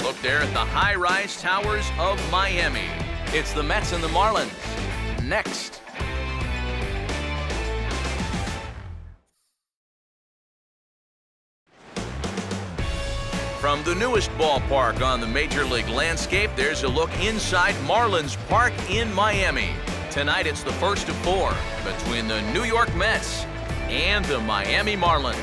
look there at the high-rise towers of Miami. It's the Mets and the Marlins. Next. From the newest ballpark on the Major League landscape, there's a look inside Marlins Park in Miami. Tonight it's the first of 4 between the New York Mets and the Miami Marlins.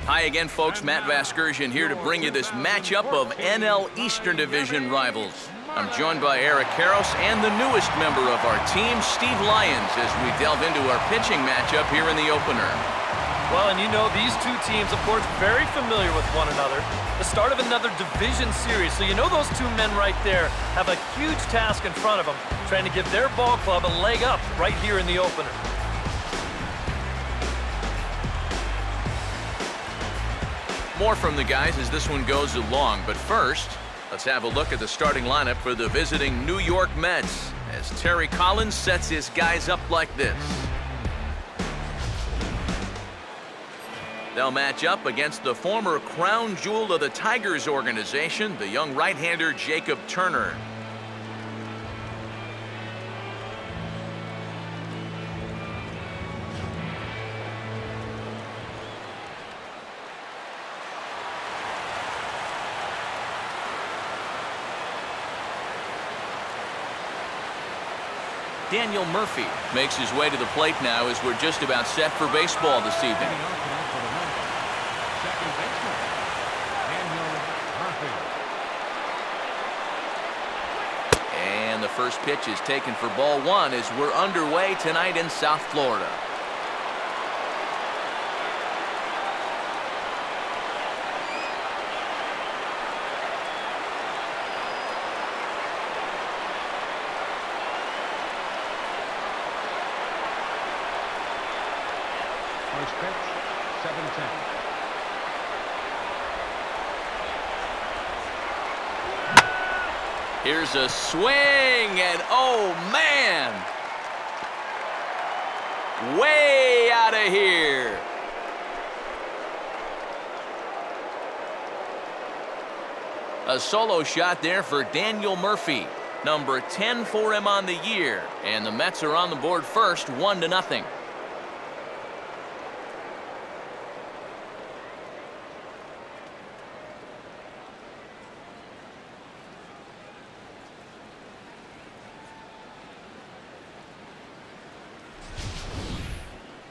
Hi again, folks. Matt Vasgersian here to bring you this matchup of NL Eastern Division rivals. I'm joined by Eric Karros and the newest member of our team, Steve Lyons, as we delve into our pitching matchup here in the opener. Well, and you know, these two teams, of course, very familiar with one another. The start of another division series, so you know those two men right there have a huge task in front of them, trying to give their ball club a leg up right here in the opener. More from the guys as this one goes along, but first, let's have a look at the starting lineup for the visiting New York Mets as Terry Collins sets his guys up like this. They'll match up against the former crown jewel of the Tigers organization, the young right-hander Jacob Turner. Daniel Murphy makes his way to the plate now as we're just about set for baseball this evening. And the first pitch is taken for ball 1 as we're underway tonight in South Florida. First pitch, 7-10. Here's a swing, and oh man! Way out of here. A solo shot there for Daniel Murphy. Number 10 for him on the year. And the Mets are on the board first, 1-0.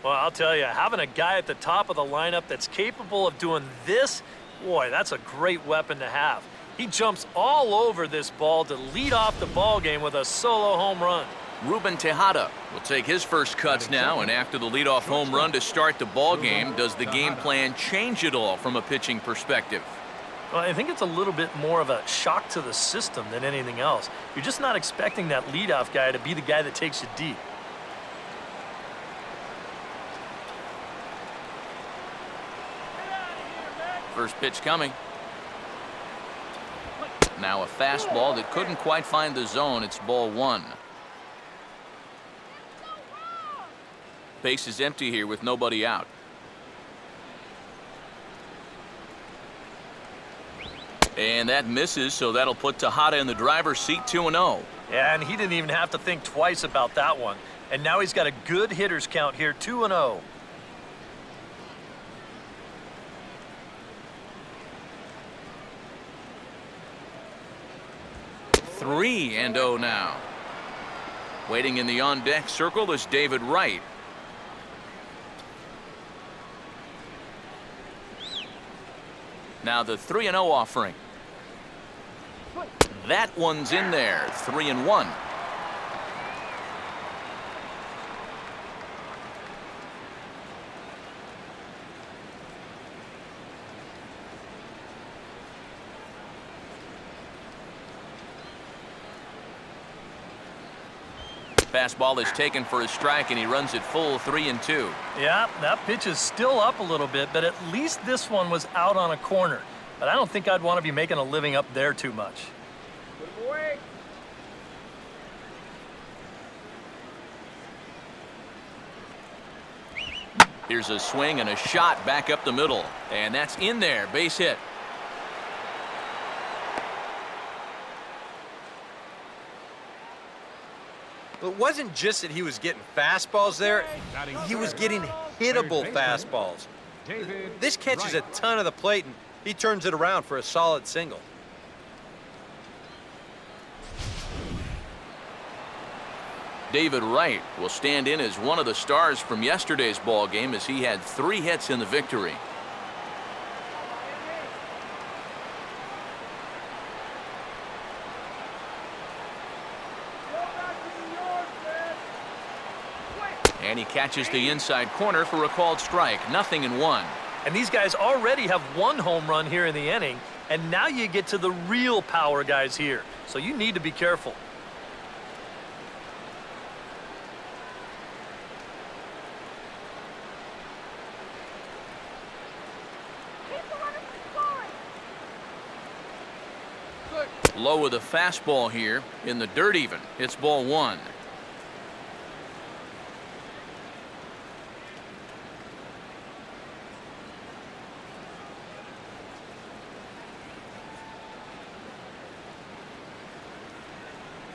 'Well, I'll tell you, having a guy at the top of the lineup that's capable of doing this, boy, that's a great weapon to have. He jumps all over this ball to lead off the ball game with a solo home run. Ruben Tejada will take his first cuts now, and after the leadoff home run to start the ball game, does the game plan change at all from a pitching perspective? Well, I think it's a little bit more of a shock to the system than anything else. You're just not expecting that leadoff guy to be the guy that takes you deep. First pitch coming. Now a fastball that couldn't quite find the zone. It's ball 1. Base is empty here with nobody out. And that misses, so that'll put Tejada in the driver's seat, 2-0. Yeah, and he didn't even have to think twice about that one. And now he's got a good hitters count here, 2-0. 3-0 now. Waiting in the on-deck circle is David Wright. Now the 3-0 offering. That one's in there, 3-1. Fastball is taken for a strike, and he runs it full, 3-2. Yeah, that pitch is still up a little bit, but at least this one was out on a corner. But I don't think I'd want to be making a living up there too much. Good boy. Here's a swing and a shot back up the middle. And that's in there. Base hit. It wasn't just that he was getting fastballs there. He was getting hittable fastballs. This catches a ton of the plate, and he turns it around for a solid single. David Wright will stand in as one of the stars from yesterday's ball game as he had 3 hits in the victory. And he catches the inside corner for a called strike. 0-1. And these guys already have 1 home run here in the inning, and now you get to the real power guys here. So you need to be careful. Low with a fastball here in the dirt even. It's ball 1.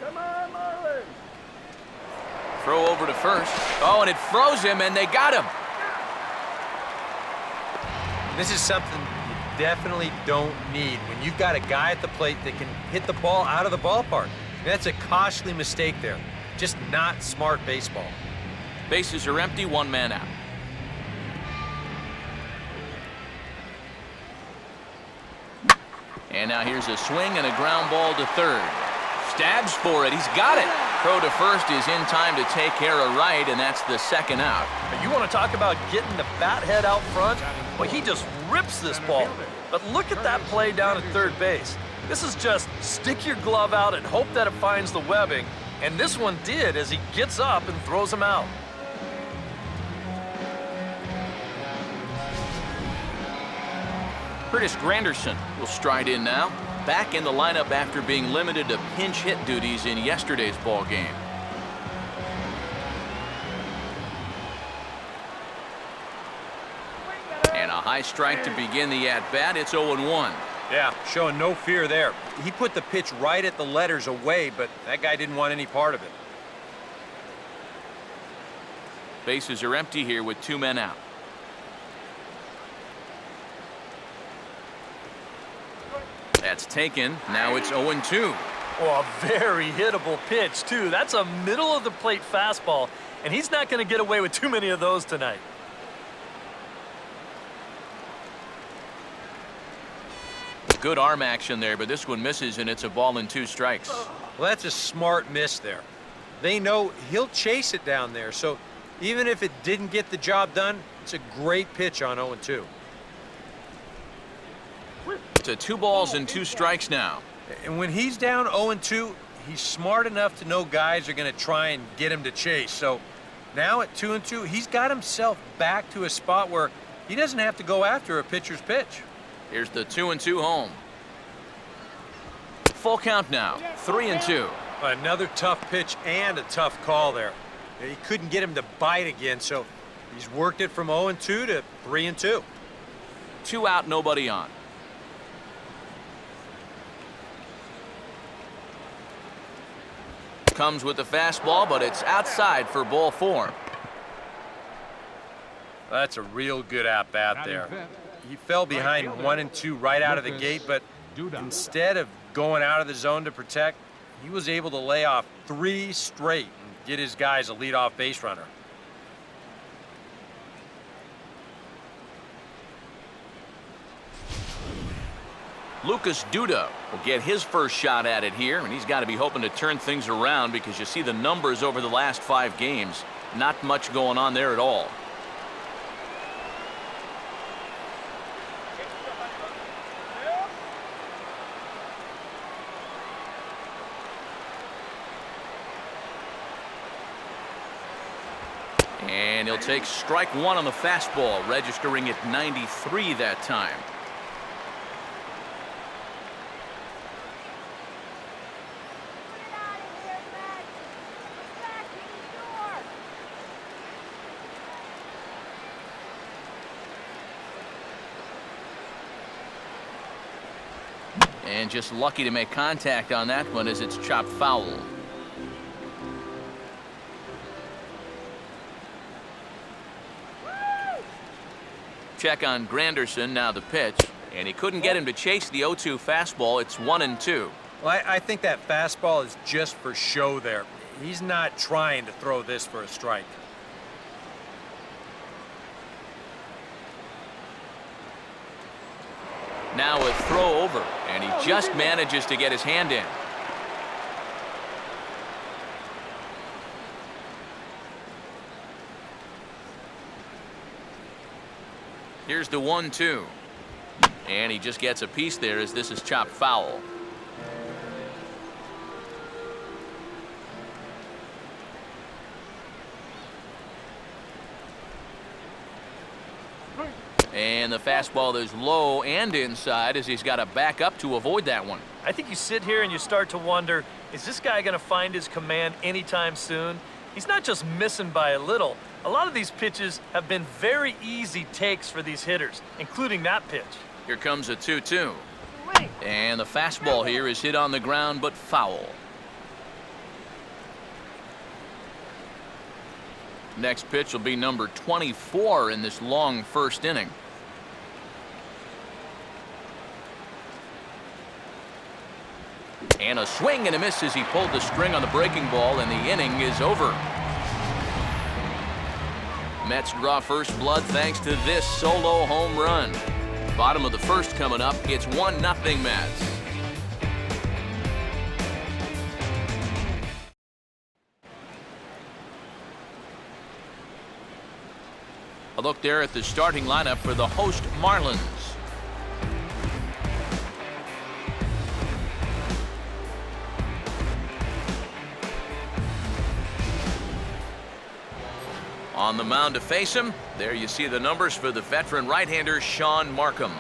Come on, Marlins. Throw over to first. Oh, and it froze him, and they got him. This is something you definitely don't need when you've got a guy at the plate that can hit the ball out of the ballpark. That's a costly mistake there. Just not smart baseball. Bases are empty, 1 man out. And now here's a swing and a ground ball to third. Stabs for it. He's got it. Throw to first is in time to take care of Wright, and that's the 2nd out. You want to talk about getting the bat head out front? Well, he just rips this ball. But look at that play down at third base. This is just stick your glove out and hope that it finds the webbing. And this one did as he gets up and throws him out. Curtis Granderson will stride in now. Back in the lineup after being limited to pinch hit duties in yesterday's ball game. And a high strike to begin the at-bat. It's 0-1. Yeah, showing no fear there. He put the pitch right at the letters away, but that guy didn't want any part of it. Bases are empty here with 2 men out. That's taken. Now it's 0-2. Oh, a very hittable pitch, too. That's a middle-of-the-plate fastball, and he's not going to get away with too many of those tonight. Good arm action there, but this one misses, and it's a ball and 2 strikes. Well, that's a smart miss there. They know he'll chase it down there, so even if it didn't get the job done, it's a great pitch on 0-2. To 2 balls and 2 strikes now. And when he's down 0-2, he's smart enough to know guys are going to try and get him to chase. So now at 2-2, he's got himself back to a spot where he doesn't have to go after a pitcher's pitch. Here's the 2-2 home. Full count now. 3-2. Another tough pitch and a tough call there. He couldn't get him to bite again, so he's worked it from 0-2 to 3-2. 2 out, nobody on. Comes with the fastball, but it's outside for ball 4. That's a real good at-bat there. He fell behind 1-2 right out of the gate, but instead of going out of the zone to protect, he was able to lay off 3 straight and get his guys a leadoff base runner. Lucas Duda will get his first shot at it here, and he's got to be hoping to turn things around because you see the numbers over the last 5 games. Not much going on there at all. And he'll take strike 1 on the fastball, registering at 93 that time. And just lucky to make contact on that one as it's chopped foul. Check on Granderson, now the pitch. And he couldn't get him to chase the 0-2 fastball. It's 1-2. Well, I think that fastball is just for show there. He's not trying to throw this for a strike. Now a throw over, and he just manages to get his hand in. Here's the 1-2. And he just gets a piece there as this is chopped foul. And the fastball is low and inside as he's got to back up to avoid that one. I think you sit here and you start to wonder, is this guy going to find his command anytime soon? He's not just missing by a little. A lot of these pitches have been very easy takes for these hitters, including that pitch. Here comes a 2-2. And the fastball here is hit on the ground but foul. Next pitch will be number 24 in this long first inning. And a swing and a miss as he pulled the string on the breaking ball, and the inning is over. Mets draw first blood thanks to this solo home run. Bottom of the first coming up. It's 1-0 Mets. A look there at the starting lineup for the host Marlins. On the mound to face him, there you see the numbers for the veteran right-hander Sean Markham.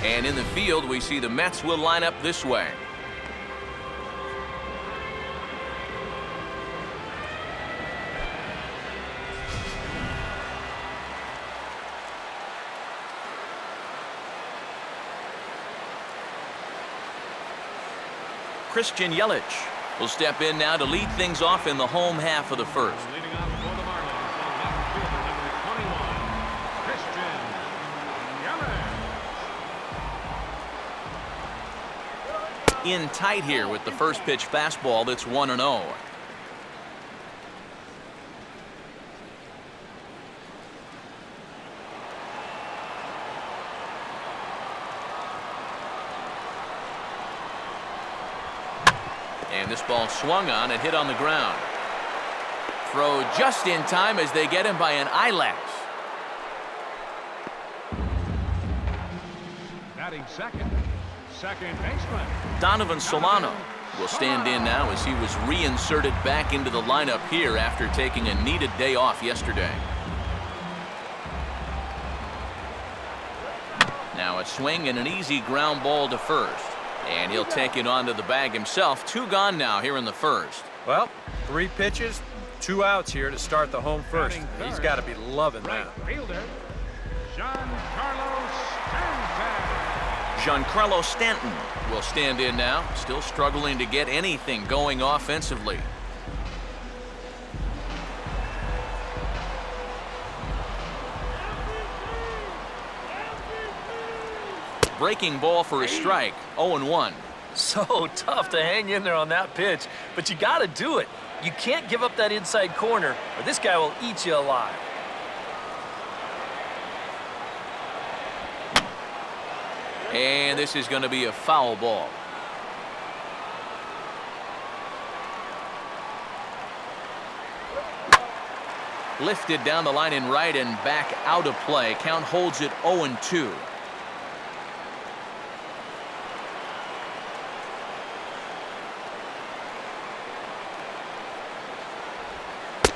And in the field, we see the Mets will line up this way. Christian Yelich will step in now to lead things off in the home half of the first. Leading off for the Marlins on left fielder number 21, Christian Yelich. In tight here with the first pitch fastball that's 1-0. And this ball swung on and hit on the ground. Throw just in time as they get him by an eyelash. Batting second baseman Donovan Solano will stand in now as he was reinserted back into the lineup here after taking a needed day off yesterday. Now a swing and an easy ground ball to first. And he'll take it onto the bag himself. 2 gone now here in the first. Well, 3 pitches, 2 outs here to start the home first. He's got to be loving that. right fielder Giancarlo Stanton. Giancarlo Stanton will stand in now, still struggling to get anything going offensively. Breaking ball for a strike. 0-1. So tough to hang in there on that pitch, but you got to do it. You can't give up that inside corner, or this guy will eat you alive. And this is going to be a foul ball. Lifted down the line in right and back out of play. Count holds it 0-2.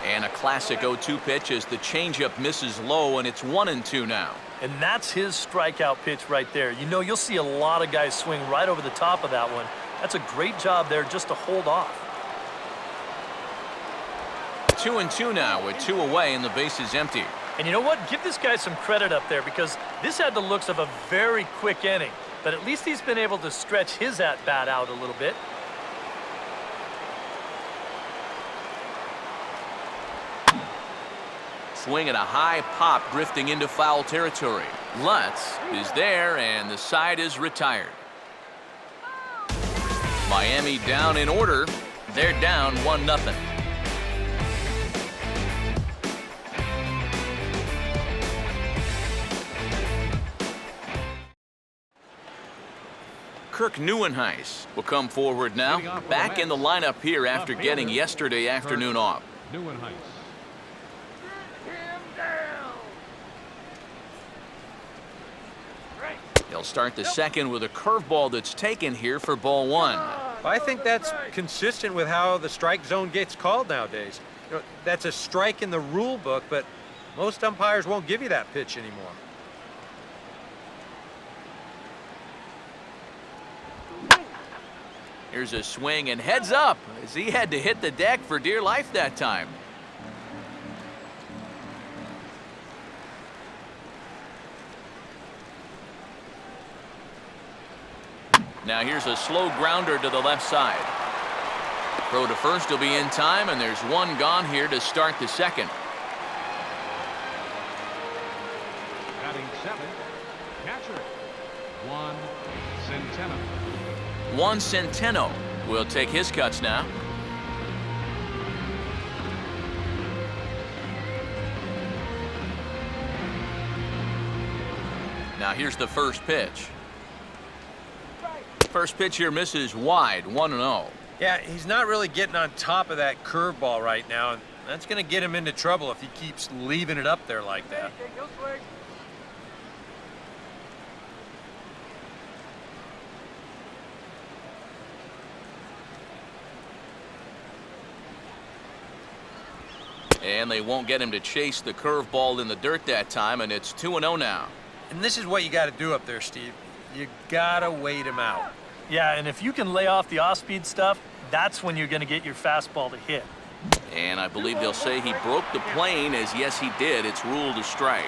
And a classic 0-2 pitch as the changeup misses low, and it's 1-2 now. And that's his strikeout pitch right there. You know, you'll see a lot of guys swing right over the top of that one. That's a great job there just to hold off. 2-2 now with 2 away and the base is empty. And you know what? Give this guy some credit up there because this had the looks of a very quick inning. But at least he's been able to stretch his at-bat out a little bit. Swing at a high pop drifting into foul territory. Lutz is there and the side is retired. Miami down in order. They're down 1-0. Kirk Neuenhuis will come forward now, back in the lineup here after getting yesterday afternoon off. He'll start the second with a curveball that's taken here for ball 1. I think that's consistent with how the strike zone gets called nowadays. You know, that's a strike in the rule book, but most umpires won't give you that pitch anymore. Here's a swing and heads up as he had to hit the deck for dear life that time. Now here's a slow grounder to the left side. Throw to first will be in time, and there's one gone here to start the second. Batting 7th, catcher, Juan Centeno. Juan Centeno will take his cuts now. Now here's the first pitch. First pitch here misses wide, 1-0. Yeah, he's not really getting on top of that curveball right now, and that's going to get him into trouble if he keeps leaving it up there like that. And they won't get him to chase the curveball in the dirt that time, and it's 2-0 now. And this is what you got to do up there, Steve. You got to wait him out. Yeah, and if you can lay off the off-speed stuff, that's when you're going to get your fastball to hit. And I believe they'll say he broke the plane, as yes, he did. It's ruled a strike.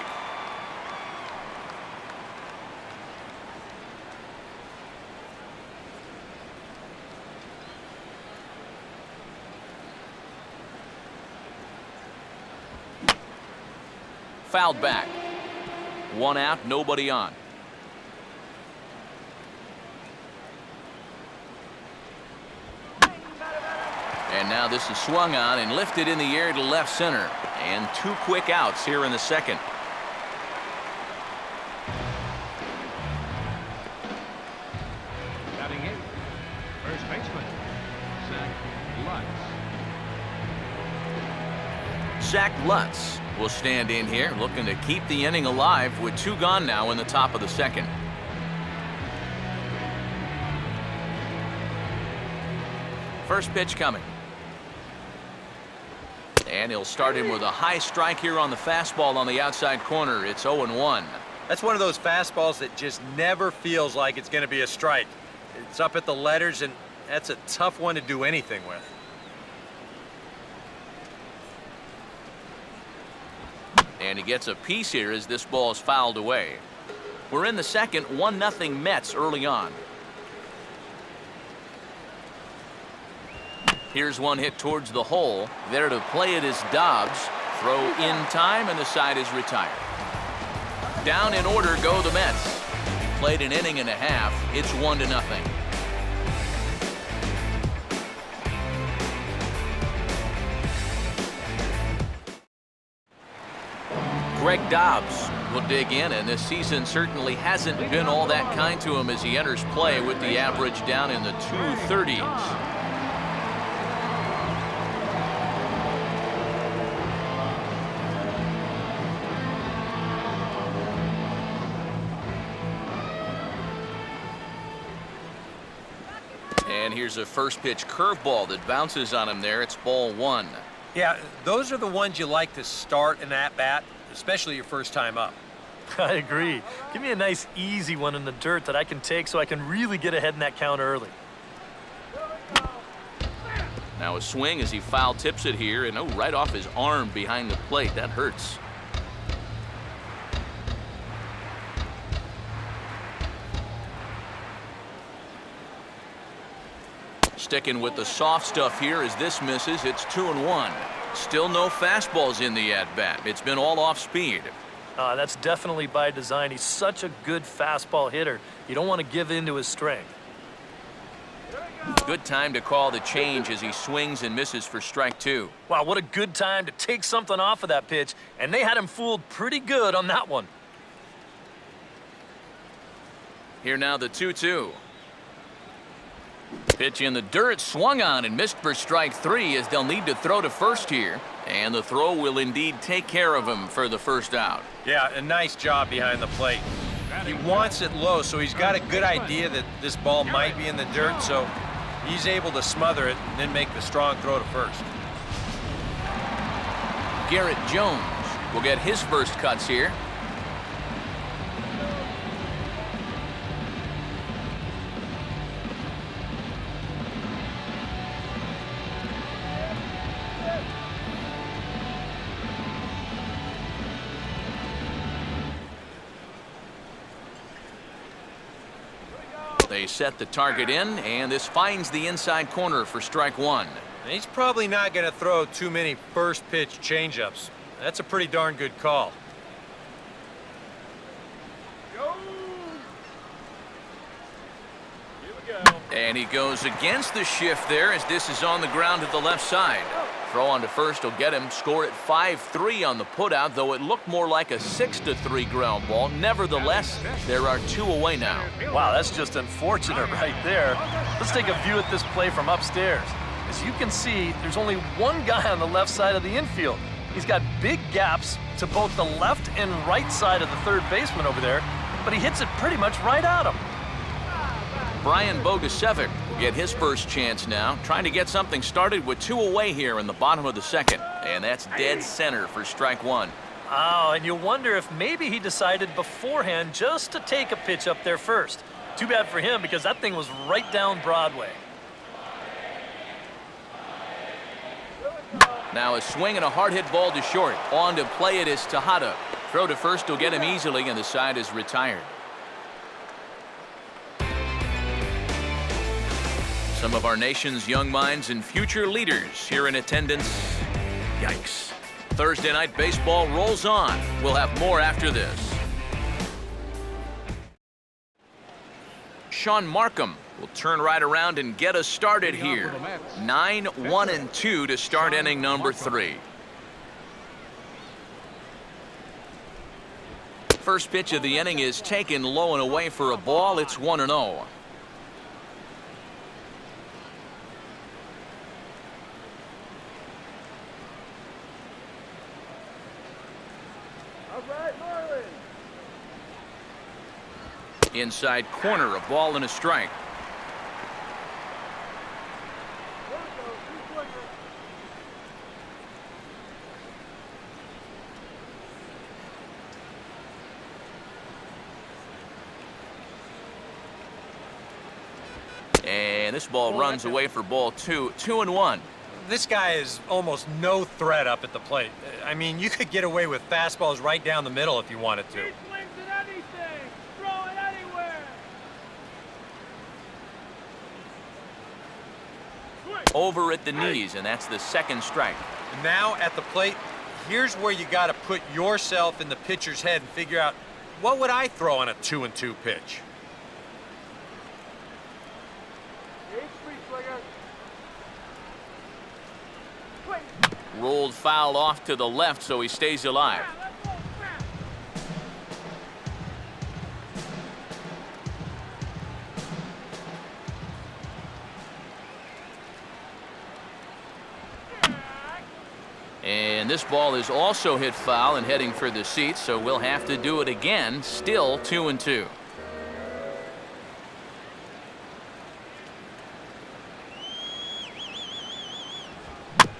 Fouled back. 1 out, nobody on. And now this is swung on and lifted in the air to left center. And 2 quick outs here in the second. Batting 8th, first baseman, Zach Lutz. Zach Lutz will stand in here, looking to keep the inning alive with 2 gone now in the top of the second. First pitch coming. And he'll start him with a high strike here on the fastball on the outside corner. It's 0-1. That's one of those fastballs that just never feels like it's going to be a strike. It's up at the letters, and that's a tough one to do anything with. And he gets a piece here as this ball is fouled away. We're in the second, 1-0 Mets early on. Here's one hit towards the hole. There to play it is Dobbs. Throw in time, and the side is retired. Down in order go the Mets. Played an inning and a half. It's 1-0. Greg Dobbs will dig in, and this season certainly hasn't been all that kind to him as he enters play with the average down in the 230s. And here's a first pitch curveball that bounces on him there. It's ball 1. Yeah, those are the ones you like to start an at-bat, especially your first time up. I agree. Give me a nice, easy one in the dirt that I can take so I can really get ahead in that count early. Now a swing as he foul tips it here, and right off his arm behind the plate. That hurts. Sticking with the soft stuff here as this misses. It's 2-1. Still no fastballs in the at-bat. It's been all off speed. That's definitely by design. He's such a good fastball hitter. You don't want to give in to his strength. Good time to call the change as he swings and misses for strike 2. Wow, what a good time to take something off of that pitch, and they had him fooled pretty good on that one. Here now the 2-2. Pitch in the dirt, swung on and missed for strike 3 as they'll need to throw to first here. And the throw will indeed take care of him for the first out. Yeah, a nice job behind the plate. He wants it low, so he's got a good idea that this ball might be in the dirt, so he's able to smother it and then make the strong throw to first. Garrett Jones will get his first cuts here. They set the target in, and this finds the inside corner for strike 1. And he's probably not going to throw too many first pitch changeups. That's a pretty darn good call. And he goes against the shift there as this is on the ground to the left side. Throw on to first will get him. Score at 5-3 on the putout, though it looked more like a 6-3 ground ball. Nevertheless, there are 2 away now. Wow, that's just unfortunate right there. Let's take a view at this play from upstairs. As you can see, there's only one guy on the left side of the infield. He's got big gaps to both the left and right side of the third baseman over there, but he hits it pretty much right at him. Brian Bogusevic will get his first chance now, trying to get something started with 2 away here in the bottom of the second. And that's dead center for strike 1. Oh, and you wonder if maybe he decided beforehand just to take a pitch up there first. Too bad for him because that thing was right down Broadway. Now a swing and a hard hit ball to short. On to play it is Tejada. Throw to first will get him easily, and the side is retired. Some of our nation's young minds and future leaders here in attendance. Yikes. Thursday night baseball rolls on. We'll have more after this. Sean Markham will turn right around and get us started here. 9-1-2 to start inning number 3. First pitch of the inning is taken low and away for a ball. It's 1-0. Inside corner, a ball and a strike. And this ball runs away for ball 2. 2-1. This guy is almost no threat up at the plate. I mean, you could get away with fastballs right down the middle if you wanted to. Over at the knees, and that's the second strike. Now at the plate, here's where you got to put yourself in the pitcher's head and figure out, what would I throw on a 2-2 pitch? Rolled foul off to the left, so he stays alive. And this ball is also hit foul and heading for the seats, so we'll have to do it again. Still 2-2.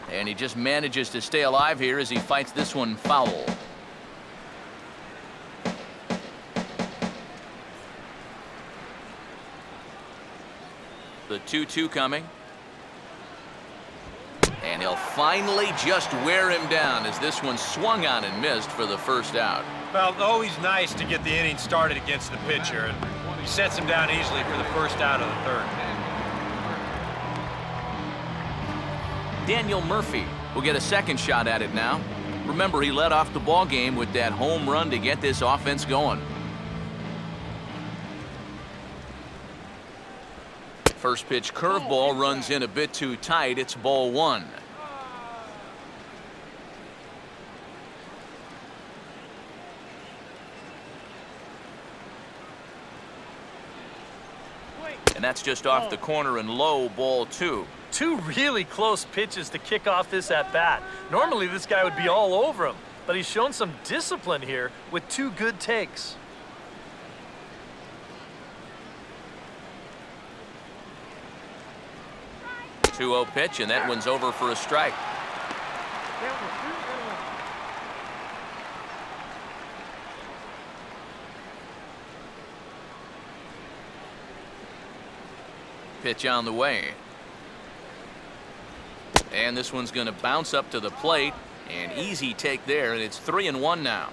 And he just manages to stay alive here as he fights this one foul. The 2-2 coming. And he'll finally just wear him down as this one swung on and missed for the first out. Well, always nice to get the inning started against the pitcher, and he sets him down easily for the first out of the third. Daniel Murphy will get a second shot at it now. Remember, he led off the ball game with that home run to get this offense going. First pitch curveball runs in a bit too tight. It's ball one. And that's just off the corner and low, ball two. Two really close pitches to kick off this at-bat. Normally this guy would be all over him, but he's shown some discipline here with two good takes. Two-0 pitch, and that one's over for a strike. Pitch on the way. And this one's going to bounce up to the plate. An easy take there, and it's 3-1 now.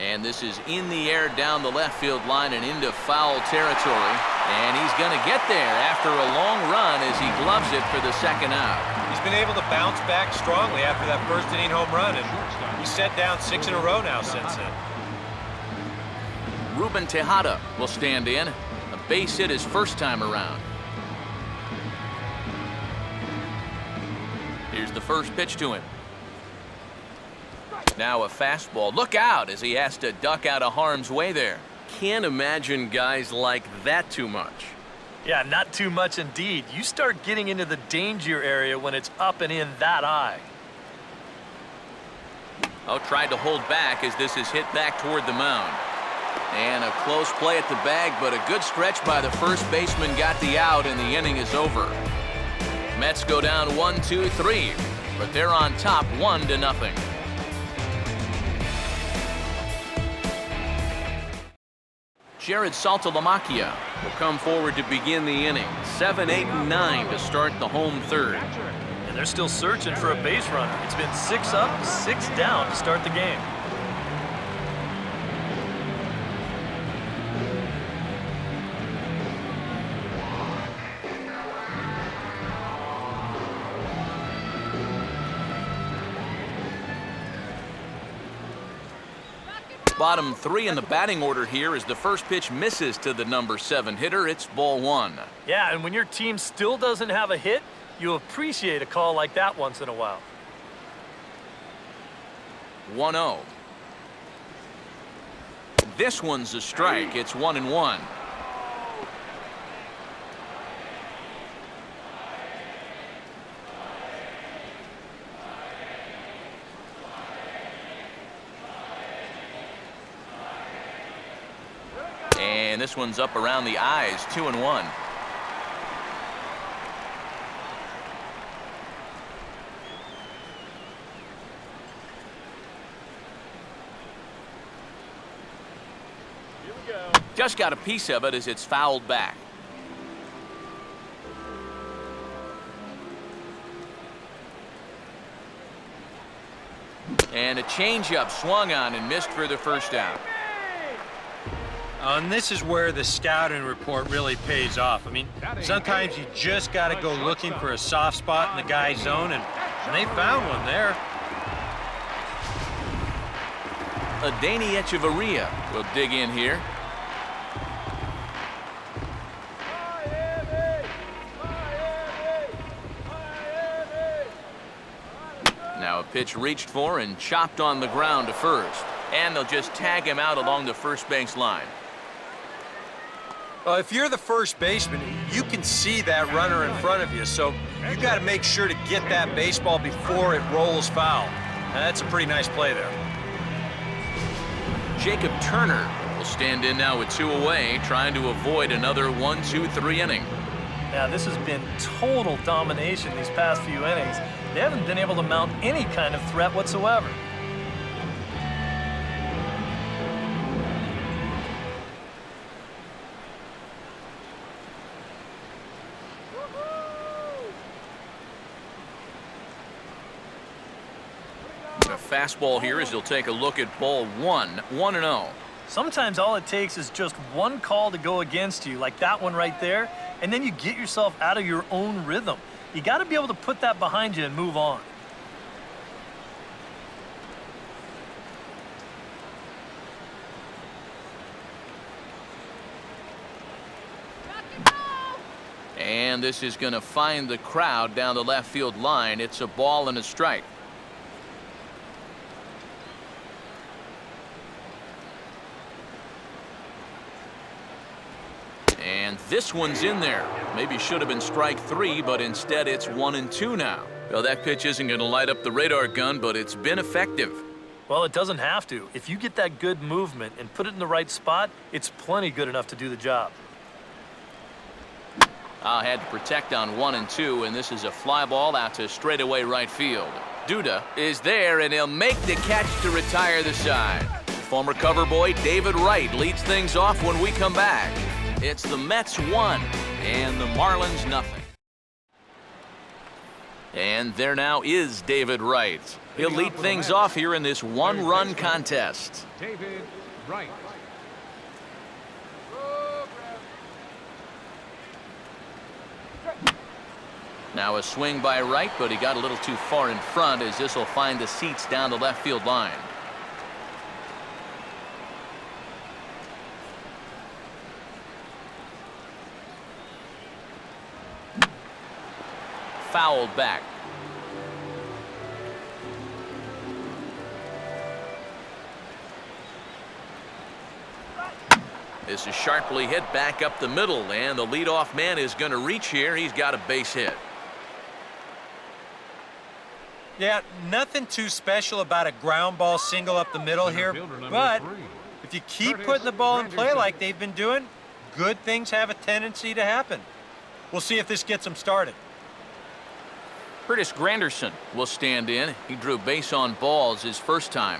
And this is in the air down the left field line and into foul territory. And he's going to get there after a long run as he gloves it for the second out. He's been able to bounce back strongly after that first inning home run, and he's set down 6 in a row now since then. Ruben Tejada will stand in. A base hit his first time around. Here's the first pitch to him. Now a fastball. Look out as he has to duck out of harm's way there. Can't imagine guys like that too much. Yeah, not too much indeed. You start getting into the danger area when it's up and in that high. Oh, tried to hold back as this is hit back toward the mound. And a close play at the bag, but a good stretch by the first baseman got the out, and the inning is over. Mets go down 1-2-3, but they're on top 1-0. Jared Saltalamacchia will come forward to begin the inning. 7, 8, and 9 to start the home third. And they're still searching for a base runner. It's been 6 up, 6 down to start the game. Bottom 3 in the batting order here as the first pitch misses to the number 7 hitter. It's ball 1. Yeah, and when your team still doesn't have a hit, you appreciate a call like that once in a while. 1-0. This one's a strike. It's 1-1. And this one's up around the eyes, 2-1. Here we go. Just got a piece of it as it's fouled back. And a changeup swung on and missed for the first out. And this is where the scouting report really pays off. I mean, sometimes you just got to go looking for a soft spot in the guy's zone, and they found one there. Adeiny Echeverria will dig in here. Now a pitch reached for and chopped on the ground to first. And they'll just tag him out along the first base line. Well, if you're the first baseman, you can see that runner in front of you, so you got to make sure to get that baseball before it rolls foul. Now, that's a pretty nice play there. Jacob Turner will stand in now with 2 away, trying to avoid another 1-2-3 inning. Now, this has been total domination these past few innings. They haven't been able to mount any kind of threat whatsoever. A fastball here as he'll take a look at ball one, 1-0. Sometimes all it takes is just one call to go against you, like that one right there, and then you get yourself out of your own rhythm. You got to be able to put that behind you and move on. And this is going to find the crowd down the left field line. It's a ball and a strike. And this one's in there. Maybe should have been strike 3, but instead it's 1-2 now. Well, that pitch isn't going to light up the radar gun, but it's been effective. Well, it doesn't have to. If you get that good movement and put it in the right spot, it's plenty good enough to do the job. Had to protect on 1-2, and this is a fly ball out to straightaway right field. Duda is there, and he'll make the catch to retire the side. Former cover boy David Wright leads things off when we come back. It's the Mets 1 and the Marlins nothing. And there now is David Wright. He'll lead things off here in this one-run contest. David Wright. Now a swing by Wright, but he got a little too far in front as this will find the seats down the left field line. Fouled back. This is sharply hit back up the middle, and the leadoff man is going to reach here. He's got a base hit. Yeah, nothing too special about a ground ball single up the middle here, but if you keep putting the ball in play like they've been doing, good things have a tendency to happen. We'll see if this gets them started. Curtis Granderson will stand in. He drew base on balls his first time.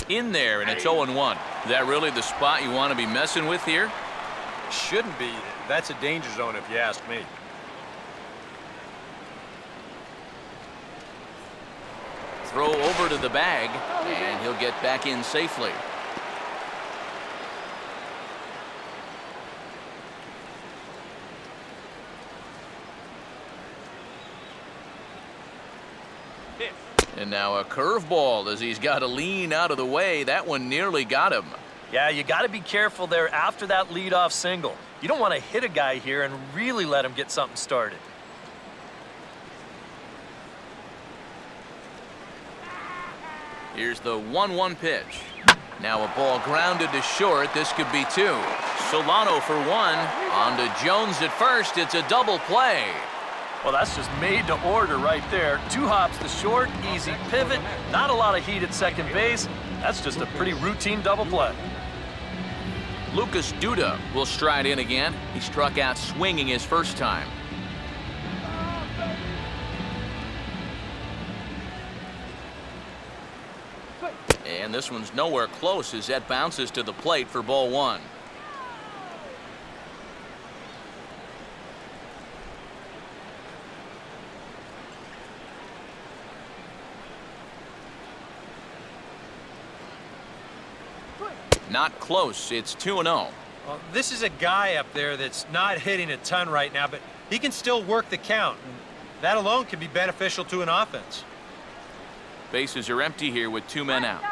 In there, and it's 0-1. Is that really the spot you want to be messing with here? Shouldn't be. That's a danger zone if you ask me. Throw over to the bag, and he'll get back in safely. And now a curveball as he's got to lean out of the way. That one nearly got him. Yeah, you got to be careful there after that leadoff single. You don't want to hit a guy here and really let him get something started. Here's the 1-1 pitch. Now a ball grounded to short. This could be 2. Solano for 1. On to Jones at first. It's a double play. Well, that's just made to order right there. 2 hops to short, easy pivot, not a lot of heat at second base. That's just a pretty routine double play. Lucas Duda will stride in again. He struck out swinging his first time. And this one's nowhere close as that bounces to the plate for ball 1. Not close. It's 2-0. Well, this is a guy up there that's not hitting a ton right now, but he can still work the count. And that alone can be beneficial to an offense. Bases are empty here with 2 men out.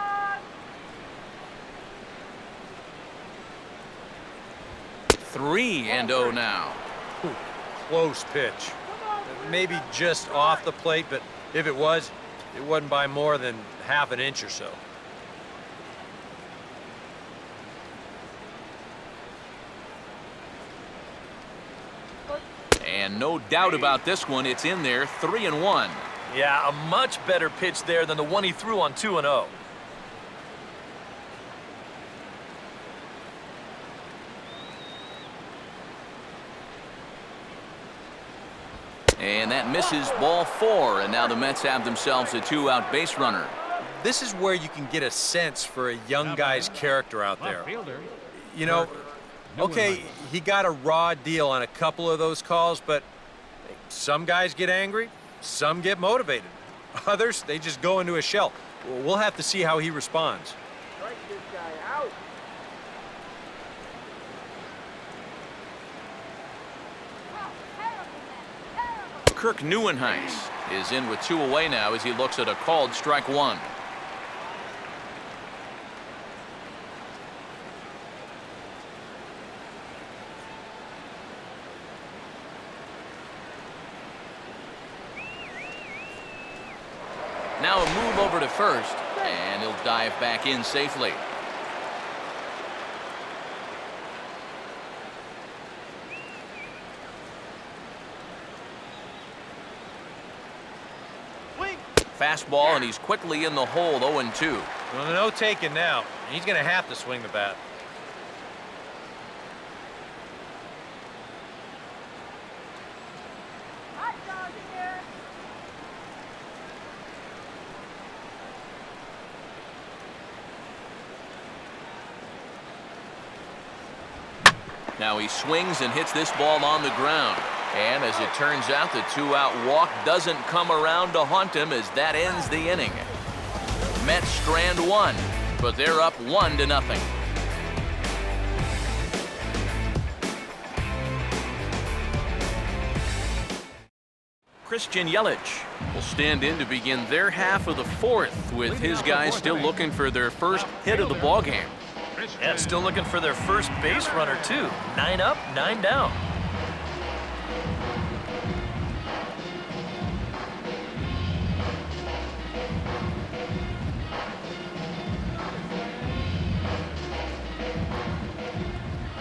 Three and 0 now. Ooh, close pitch. Maybe just off the plate, but if it was, it wasn't by more than half an inch or so. And no doubt about this one, it's in there, 3-1. Yeah, a much better pitch there than the one he threw on 2-0. And that misses ball 4, and now the Mets have themselves a 2-out base runner. This is where you can get a sense for a young guy's character out there. Left fielder. You know, okay, he got a raw deal on a couple of those calls, but some guys get angry, some get motivated. Others, they just go into a shell. We'll have to see how he responds. Strike this guy out. Kirk Neuenhuis is in with 2 away now as he looks at a called strike 1. Now a move over to first, and he'll dive back in safely. Fastball, and he's quickly in the hole, 0-2. Well, no taking now. He's going to have to swing the bat. Now he swings and hits this ball on the ground. And as it turns out, the 2-out walk doesn't come around to haunt him as that ends the inning. Mets strand 1, but they're up 1-0. Christian Yelich will stand in to begin their half of the 4th with his guys still looking for their first hit of the ballgame. Yeah, still looking for their first base runner, too. 9 up, 9 down.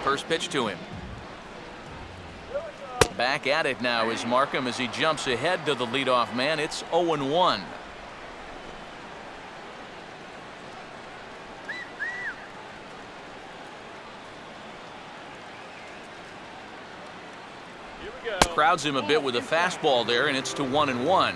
First pitch to him. Back at it now is Markham as he jumps ahead to the leadoff man. It's 0-1. Crowds him a bit with a fastball there, and it's to 1-1.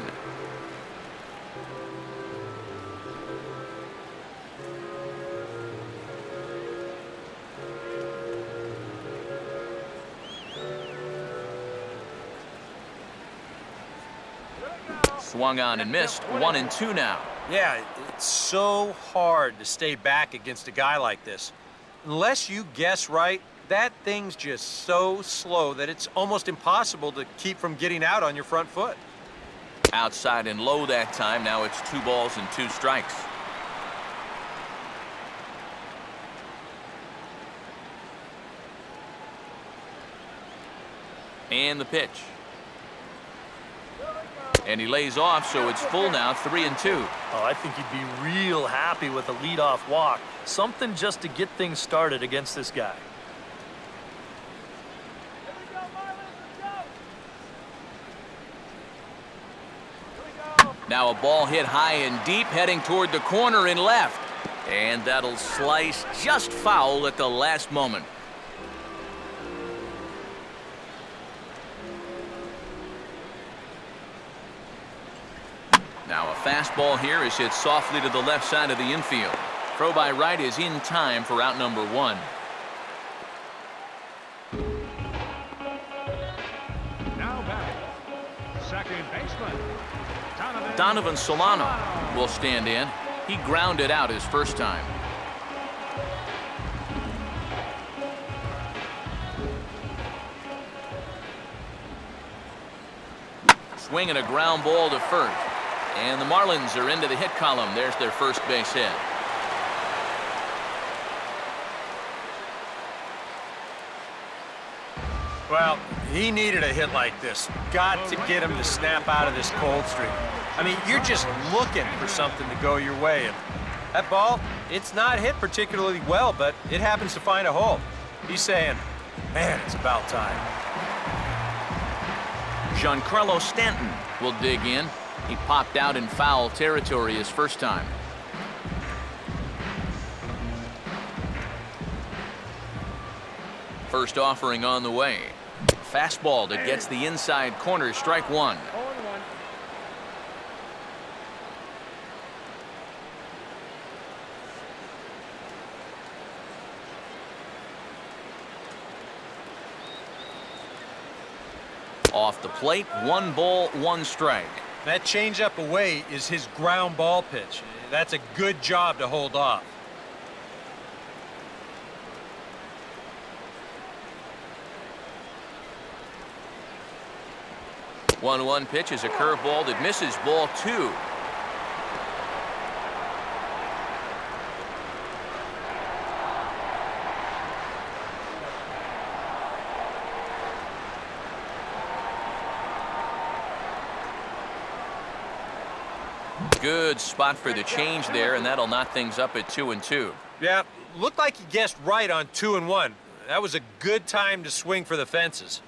Swung on and missed. 1-2 now. Yeah, it's so hard to stay back against a guy like this. Unless you guess right, that thing's just so slow that it's almost impossible to keep from getting out on your front foot. Outside and low that time. Now it's 2 balls and 2 strikes. And the pitch. And he lays off, so it's full now, 3-2. Oh, I think he'd be real happy with a leadoff walk. Something just to get things started against this guy. Now a ball hit high and deep, heading toward the corner and left. And that'll slice just foul at the last moment. Now a fastball here is hit softly to the left side of the infield. Throw by right is in time for out number 1. Now back. Second baseman. Donovan Solano will stand in. He grounded out his first time. Swinging a ground ball to first. And the Marlins are into the hit column. There's their first base hit. Well, he needed a hit like this. Got to get him to snap out of this cold streak. I mean, you're just looking for something to go your way. And that ball, it's not hit particularly well, but it happens to find a hole. He's saying, man, it's about time. Giancarlo Stanton will dig in. He popped out in foul territory his first time. First offering on the way. fastball that gets the inside corner, strike one. 0-1. Off the plate, 1 ball, 1 strike. That changeup away is his ground ball pitch. That's a good job to hold off. 1-1 pitch is a curveball that misses, ball 2. Good spot for the change there, and that'll knock things up at 2-2. Yeah, looked like he guessed right on 2-1. That was a good time to swing for the fences.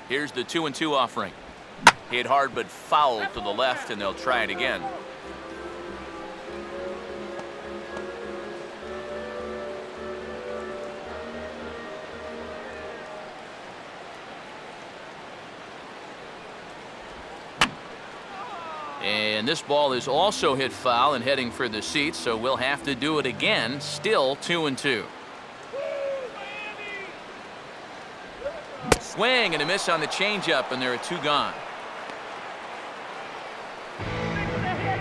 Here's the 2-2 offering. Hit hard but foul to the left, and they'll try it again. And this ball is also hit foul and heading for the seats, so we'll have to do it again. Still 2-2. Swing and a miss on the changeup, and there are 2 gone.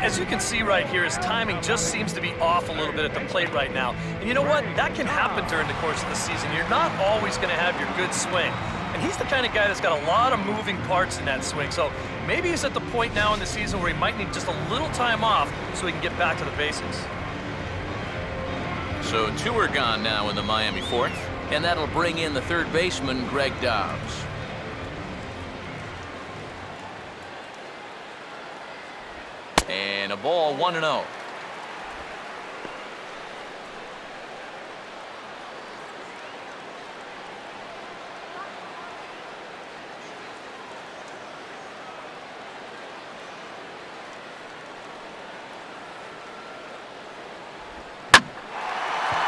As you can see right here, his timing just seems to be off a little bit at the plate right now. And you know what? That can happen during the course of the season. You're not always going to have your good swing. And he's the kind of guy that's got a lot of moving parts in that swing. So maybe he's at the point now in the season where he might need just a little time off so he can get back to the basics. So 2 are gone now in the Miami 4th, and that'll bring in the third baseman, Greg Dobbs. And a ball, 1-0.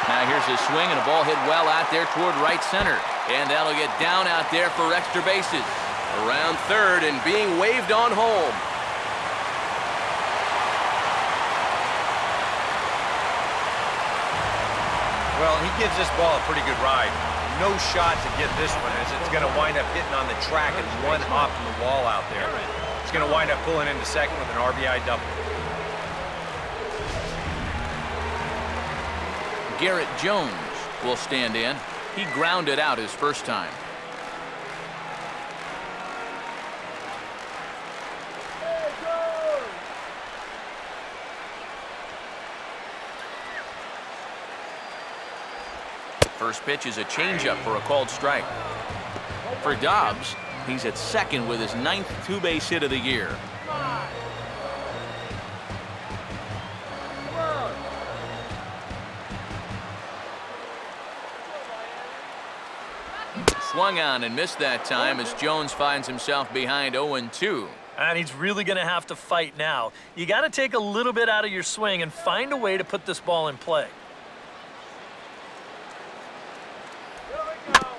Now here's a swing and a ball hit well out there toward right center. And that'll get down out there for extra bases. Around third and being waved on home. Well, he gives this ball a pretty good ride. No shot to get this one, as it's going to wind up hitting on the track and one off the wall out there. It's going to wind up pulling into second with an RBI double. Garrett Jones will stand in. He grounded out his first time. First pitch is a changeup for a called strike. For Dobbs, he's at second with his 9th 2-base hit of the year. Swung on and missed that time as Jones finds himself behind 0-2. And he's really going to have to fight now. You got to take a little bit out of your swing and find a way to put this ball in play.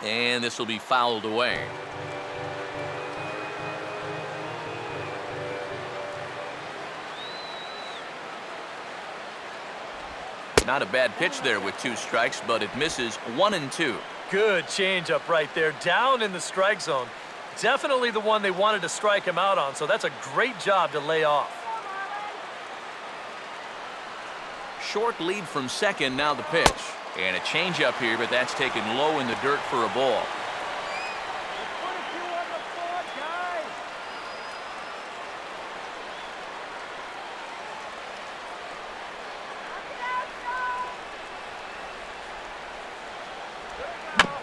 And this will be fouled away. Not a bad pitch there with 2 strikes, but it misses 1-2. Good changeup right there, down in the strike zone. Definitely the one they wanted to strike him out on, so that's a great job to lay off. Short lead from second, now the pitch. And a changeup here, but that's taken low in the dirt for a ball. 22 on the board, guys.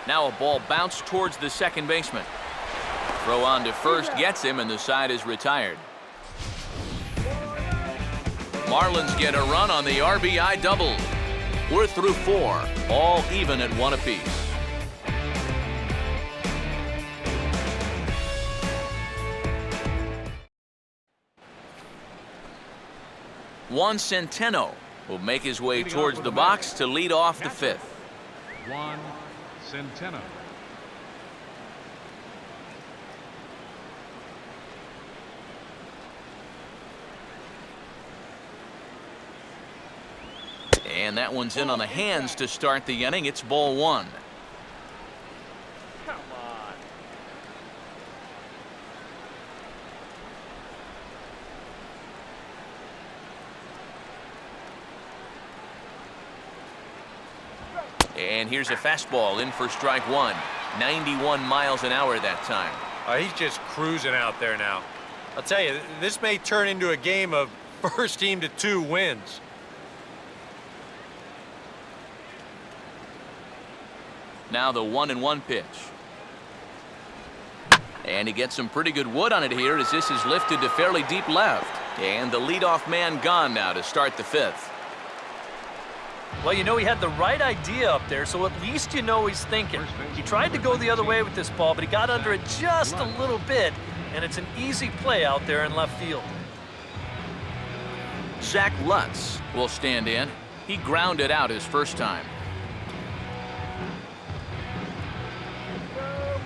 Now a ball bounced towards the second baseman. Throw on to first gets him, and the side is retired. Marlins get a run on the RBI double. We're through 4, all even at 1 apiece. Juan Centeno will make his way towards the box to lead off the 5th. 1, Centeno. And that one's in on the hands to start the inning. It's ball one. Come on. And here's a fastball in for strike one. 91 miles an hour that time. He's just cruising out there now. I'll tell you, this may turn into a game of first team to 2 wins. Now the 1-1 pitch. And he gets some pretty good wood on it here as this is lifted to fairly deep left. And the leadoff man gone now to start the 5th. Well, you know, he had the right idea up there, so at least you know he's thinking. He tried to go the other way with this ball, but he got under it just a little bit, and it's an easy play out there in left field. Zach Lutz will stand in. He grounded out his first time.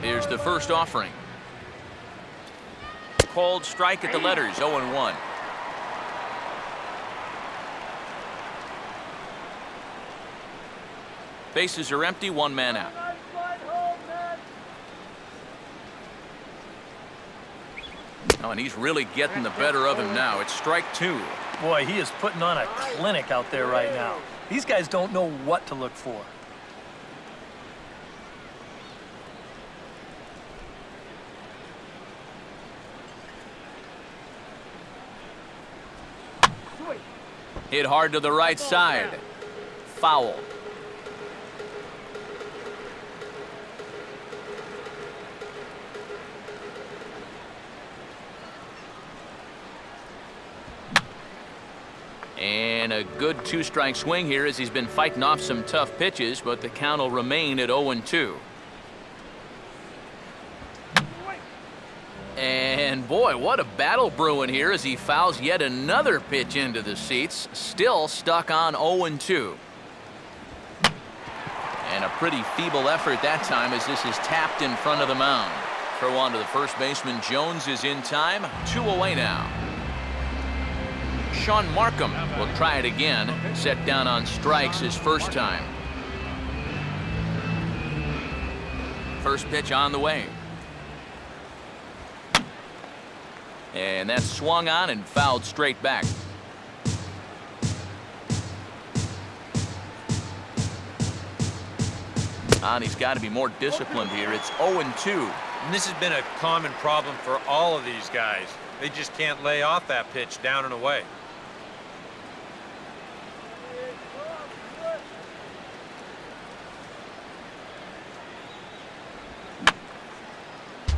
Here's the first offering. Called strike at the letters, 0-1. Bases are empty, 1 man out. Nice flight home, man. Oh, and he's really getting the better of him now. It's strike 2. Boy, he is putting on a clinic out there right now. These guys don't know what to look for. Hit hard to the right side. Foul. And a good 2-strike swing here as he's been fighting off some tough pitches, but the count will remain at 0-2. And boy, what a battle brewing here as he fouls yet another pitch into the seats. Still stuck on 0-2. And a pretty feeble effort that time as this is tapped in front of the mound. Throw on to the first baseman. Jones is in time. 2 away now. Sean Markham will try it again. Set down on strikes his first time. First pitch on the way. And that's swung on and fouled straight back. And he's got to be more disciplined here. It's 0-2. And this has been a common problem for all of these guys. They just can't lay off that pitch down and away.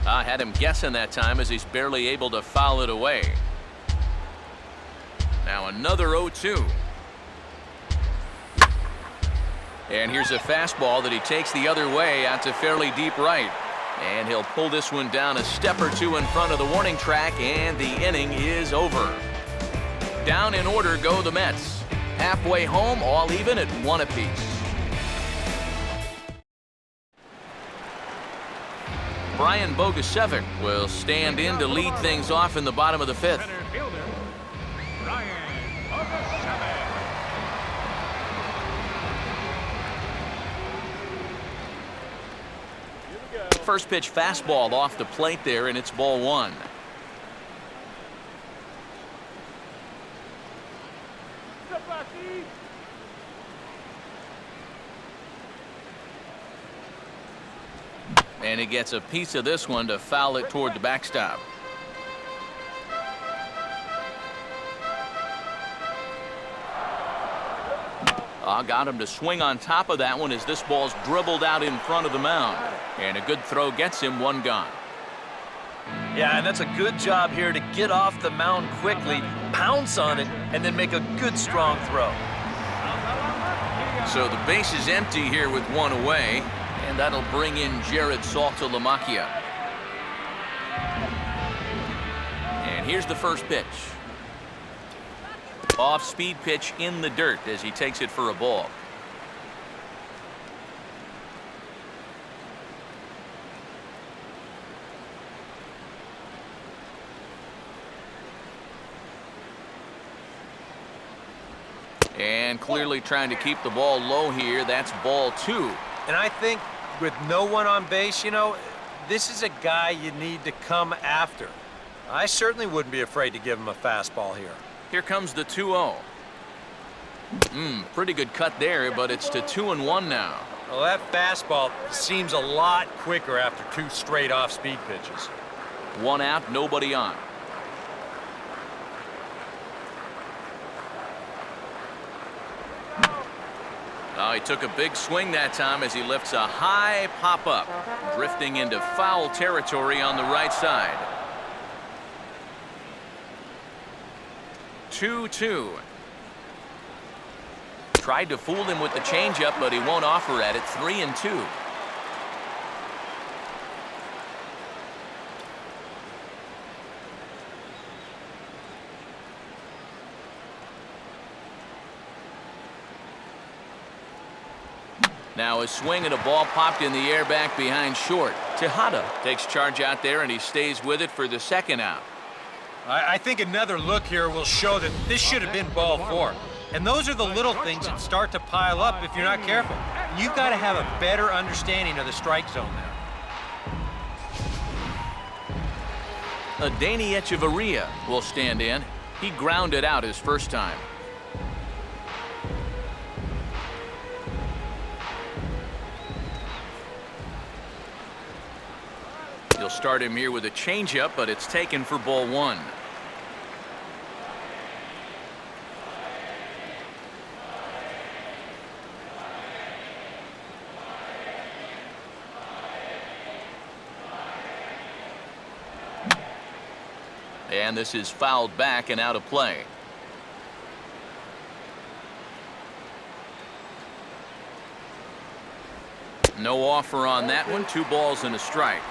I had him guessing that time as he's barely able to foul it away. Now another 0-2. And here's a fastball that he takes the other way out to fairly deep right. And he'll pull this one down a step or two in front of the warning track, and the inning is over. Down in order go the Mets. Halfway home, all even at 1 apiece. Brian Bogusevic will stand in to lead things off in the bottom of the 5th. Center fielder, Brian Bogusevic. First pitch fastball off the plate there, and it's ball 1. And he gets a piece of this one to foul it toward the backstop. Got him to swing on top of that one as this ball's dribbled out in front of the mound. And a good throw gets him 1 gone. Yeah, and that's a good job here to get off the mound quickly, pounce on it, and then make a good strong throw. So the base is empty here with 1 away, and that'll bring in Jared Saltalamacchia. And here's the first pitch. Off-speed pitch in the dirt as he takes it for a ball. And clearly trying to keep the ball low here. That's ball 2. And I think with no one on base, you know, this is a guy you need to come after. I certainly wouldn't be afraid to give him a fastball here. Here comes the 2-0. Pretty good cut there, but it's to 2-1 now. Well, that fastball seems a lot quicker after 2 straight off-speed pitches. 1 out, nobody on. Oh, he took a big swing that time as he lifts a high pop-up, drifting into foul territory on the right side. 2-2. Tried to fool him with the changeup, but he won't offer at it. 3-2. Now a swing and a ball popped in the air back behind short. Tejada takes charge out there, and he stays with it for the 2nd out. I think another look here will show that this should have been ball 4. And those are the little things that start to pile up if you're not careful. You've got to have a better understanding of the strike zone there. Adeiny Echeverria will stand in. He grounded out his first time. He'll start him here with a changeup, but it's taken for ball 1. And this is fouled back and out of play. No offer on that one. 2 balls and a strike.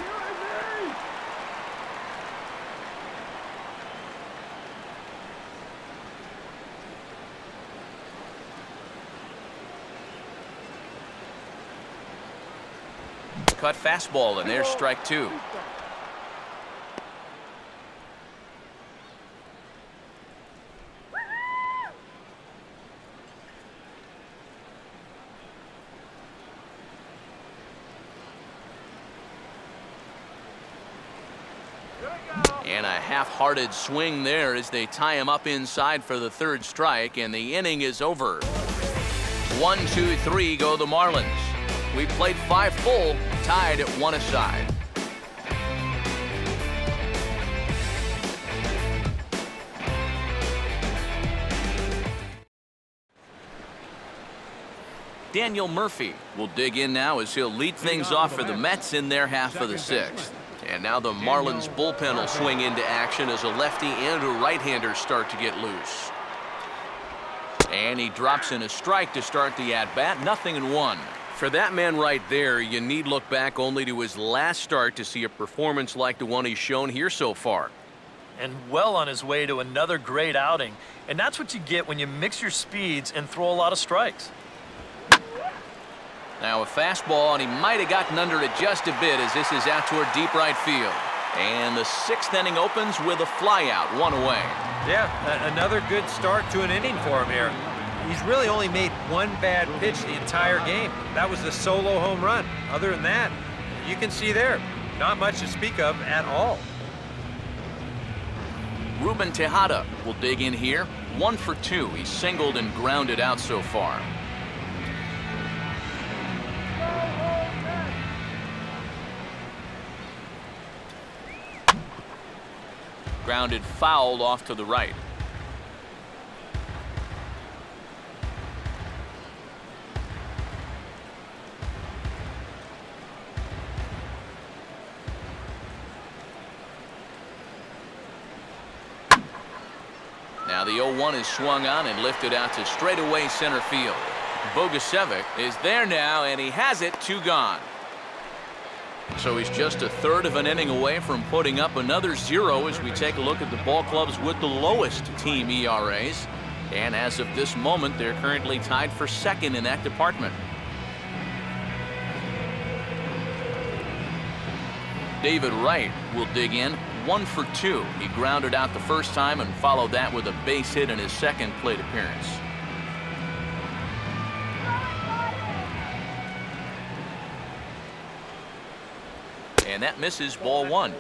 Cut fastball, and there's strike 2. And a half-hearted swing there as they tie him up inside for the 3rd strike, and the inning is over. 1, 2, 3 go the Marlins. We played 5 full, tied at 1 aside. Daniel Murphy will dig in now as he'll lead things off for the Mets in their half of the 6th. And now the Marlins bullpen will swing into action as a lefty and a right-hander start to get loose. And he drops in a strike to start the at-bat, 0-1. For that man right there, you need look back only to his last start to see a performance like the one he's shown here so far. And well on his way to another great outing. And that's what you get when you mix your speeds and throw a lot of strikes. Now a fastball, and he might have gotten under it just a bit as this is out toward deep right field. And the 6th inning opens with a flyout, 1 away. Yeah, another good start to an inning for him here. He's really only made 1 bad pitch the entire game. That was the solo home run. Other than that, you can see there, not much to speak of at all. Ruben Tejada will dig in here. 1 for 2. He's singled and grounded out so far. Grounded foul off to the right. Now the 0-1 is swung on and lifted out to straightaway center field. Bogusevic is there now, and he has it. 2 gone. So he's just a 1/3 of an inning away from putting up another 0 as we take a look at the ball clubs with the lowest team ERAs. And as of this moment, they're currently tied for 2nd in that department. David Wright will dig in. 1 for 2. He grounded out the first time and followed that with a base hit in his 2nd plate appearance. And that misses ball one.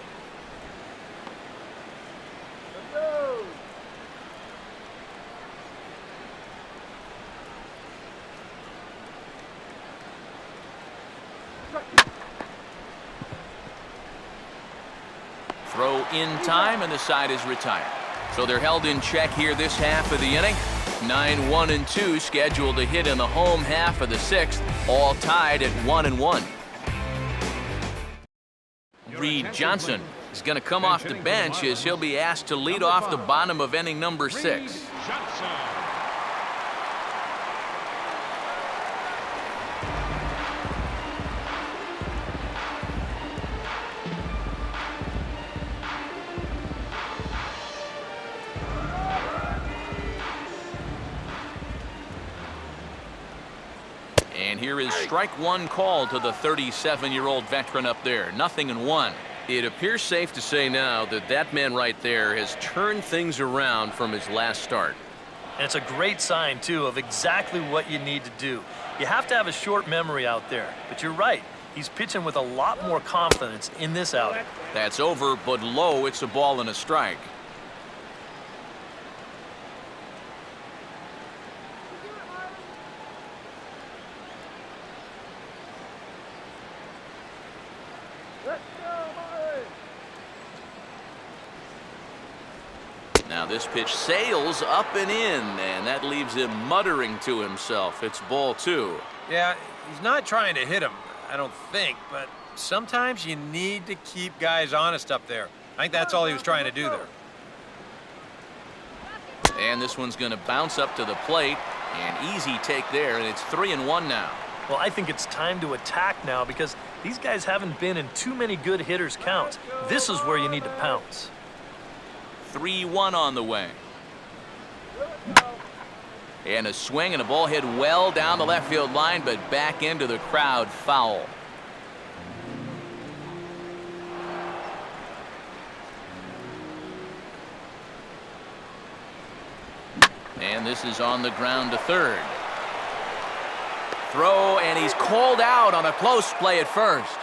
Throw in time, and the side is retired. So they're held in check here this half of the inning. 9-1-2 scheduled to hit in the home half of the sixth, all tied at 1-1. Reed Johnson is going to come off the bench as he'll be asked to lead off the bottom of inning number 6. And here is strike one call to the 37-year-old veteran up there. 0-1. It appears safe to say now that that man right there has turned things around from his last start. And it's a great sign, too, of exactly what you need to do. You have to have a short memory out there. But you're right. He's pitching with a lot more confidence in this outing. That's over, but low. It's a ball and a strike. Now this pitch sails up and in, and that leaves him muttering to himself. It's ball two. Yeah, he's not trying to hit him, I don't think, but sometimes you need to keep guys honest up there. I think that's all he was trying to do there. And this one's going to bounce up to the plate. An easy take there, and it's 3-1 now. Well, I think it's time to attack now because these guys haven't been in too many good hitters' counts. This is where you need to pounce. 3-1 on the way. And a swing and a ball hit well down the left field line, but back into the crowd, foul. And this is on the ground to third. Throw, and he's called out on a close play at first.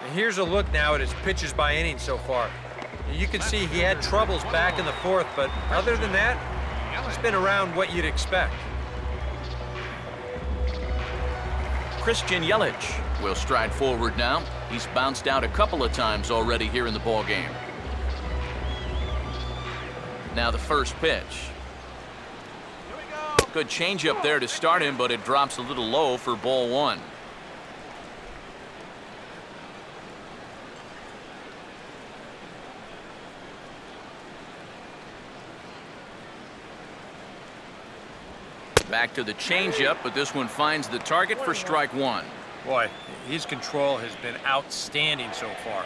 And here's a look now at his pitches by inning so far. You can see he had troubles back in the fourth, but other than that, he's been around what you'd expect. Christian Yelich will stride forward now. He's bounced out a couple of times already here in the ball game. Now the first pitch. Good changeup there to start him, but it drops a little low for ball one. Back to the changeup, but this one finds the target for strike one. Boy, his control has been outstanding so far.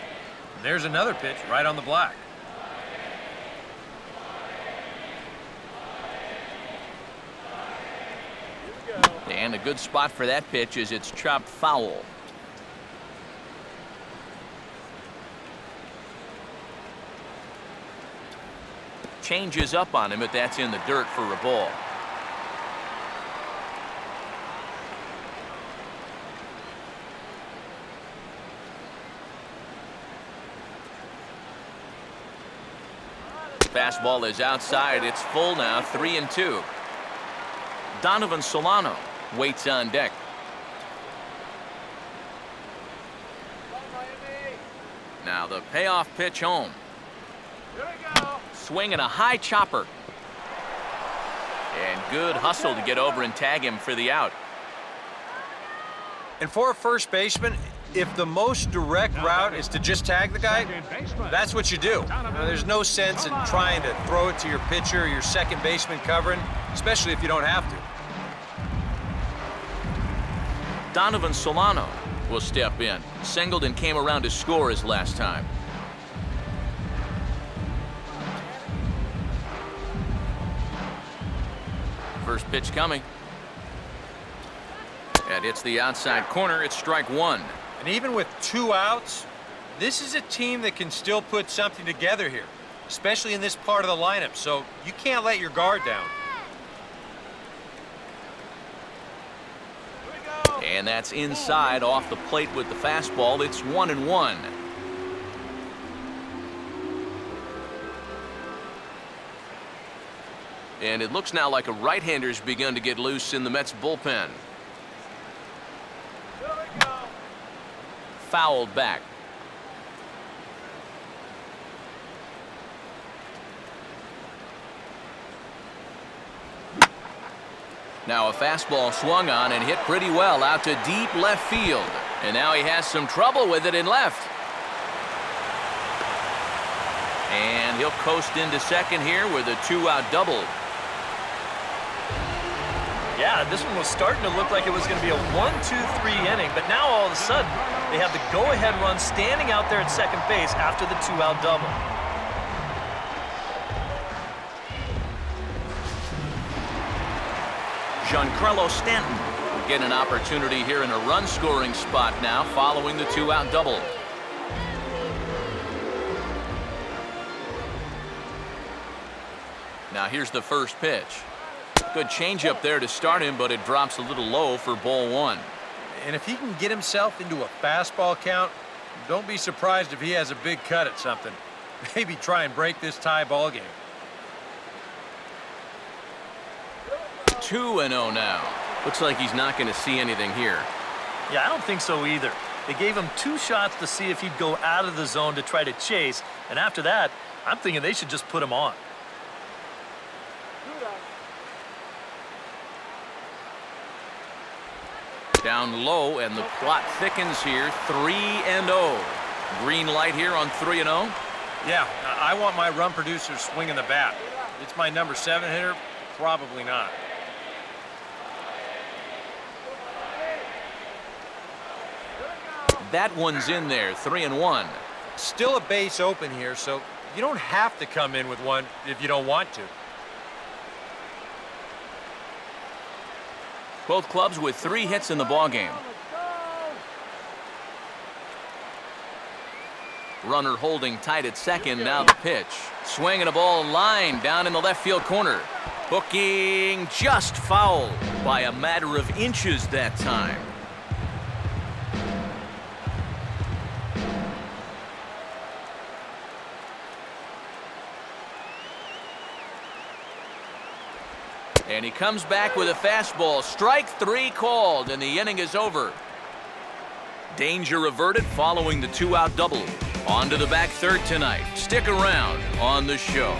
And there's another pitch right on the black. And a good spot for that pitch is it's chopped foul. Changes up on him, but that's in the dirt for a ball. Fastball is outside. It's full now, 3-2. Donovan Solano waits on deck. Now the payoff pitch home. Swinging a high chopper. And good hustle to get over and tag him for the out. And for a first baseman, if the most direct route is to just tag the guy, that's what you do. There's no sense in trying to throw it to your pitcher or your second baseman covering, especially if you don't have to. Donovan Solano will step in. Singled and came around to score his last time. First pitch coming. And it's the outside corner. It's strike one. And even with 2 outs, this is a team that can still put something together here, especially in this part of the lineup, so you can't let your guard down. And that's inside off the plate with the fastball. It's 1-1. And it looks now like a right-hander's begun to get loose in the Mets bullpen. Fouled back. Now a fastball swung on and hit pretty well out to deep left field. And now he has some trouble with it in left. And he'll coast into second here with a 2-out double. Yeah, this one was starting to look like it was going to be a 1-2-3 inning, but now all of a sudden they have the go-ahead run standing out there at second base after the 2-out double. Giancarlo Stanton will get an opportunity here in a run-scoring spot now following the 2-out double. Now here's the first pitch. Good changeup there to start him, but it drops a little low for ball one. And if he can get himself into a fastball count, don't be surprised if he has a big cut at something. Maybe try and break this tie ball game. 2-0 now. Looks like he's not going to see anything here. Yeah, I don't think so either. They gave him 2 shots to see if he'd go out of the zone to try to chase, and after that, I'm thinking they should just put him on. Down low, and the plot thickens here. 3-0. Green light here on 3-0. Yeah, I want my run producer swinging the bat. It's my number 7 hitter? Probably not. That one's in there. 3-1. Still a base open here, so you don't have to come in with one if you don't want to. Both clubs with 3 hits in the ballgame. Runner holding tight at second. Now the pitch. Swinging a ball line down in the left field corner. Hooking just foul by a matter of inches that time. And he comes back with a fastball. Strike 3 called, and the inning is over. Danger averted following the 2-out double. On to the back third tonight. Stick around on the show.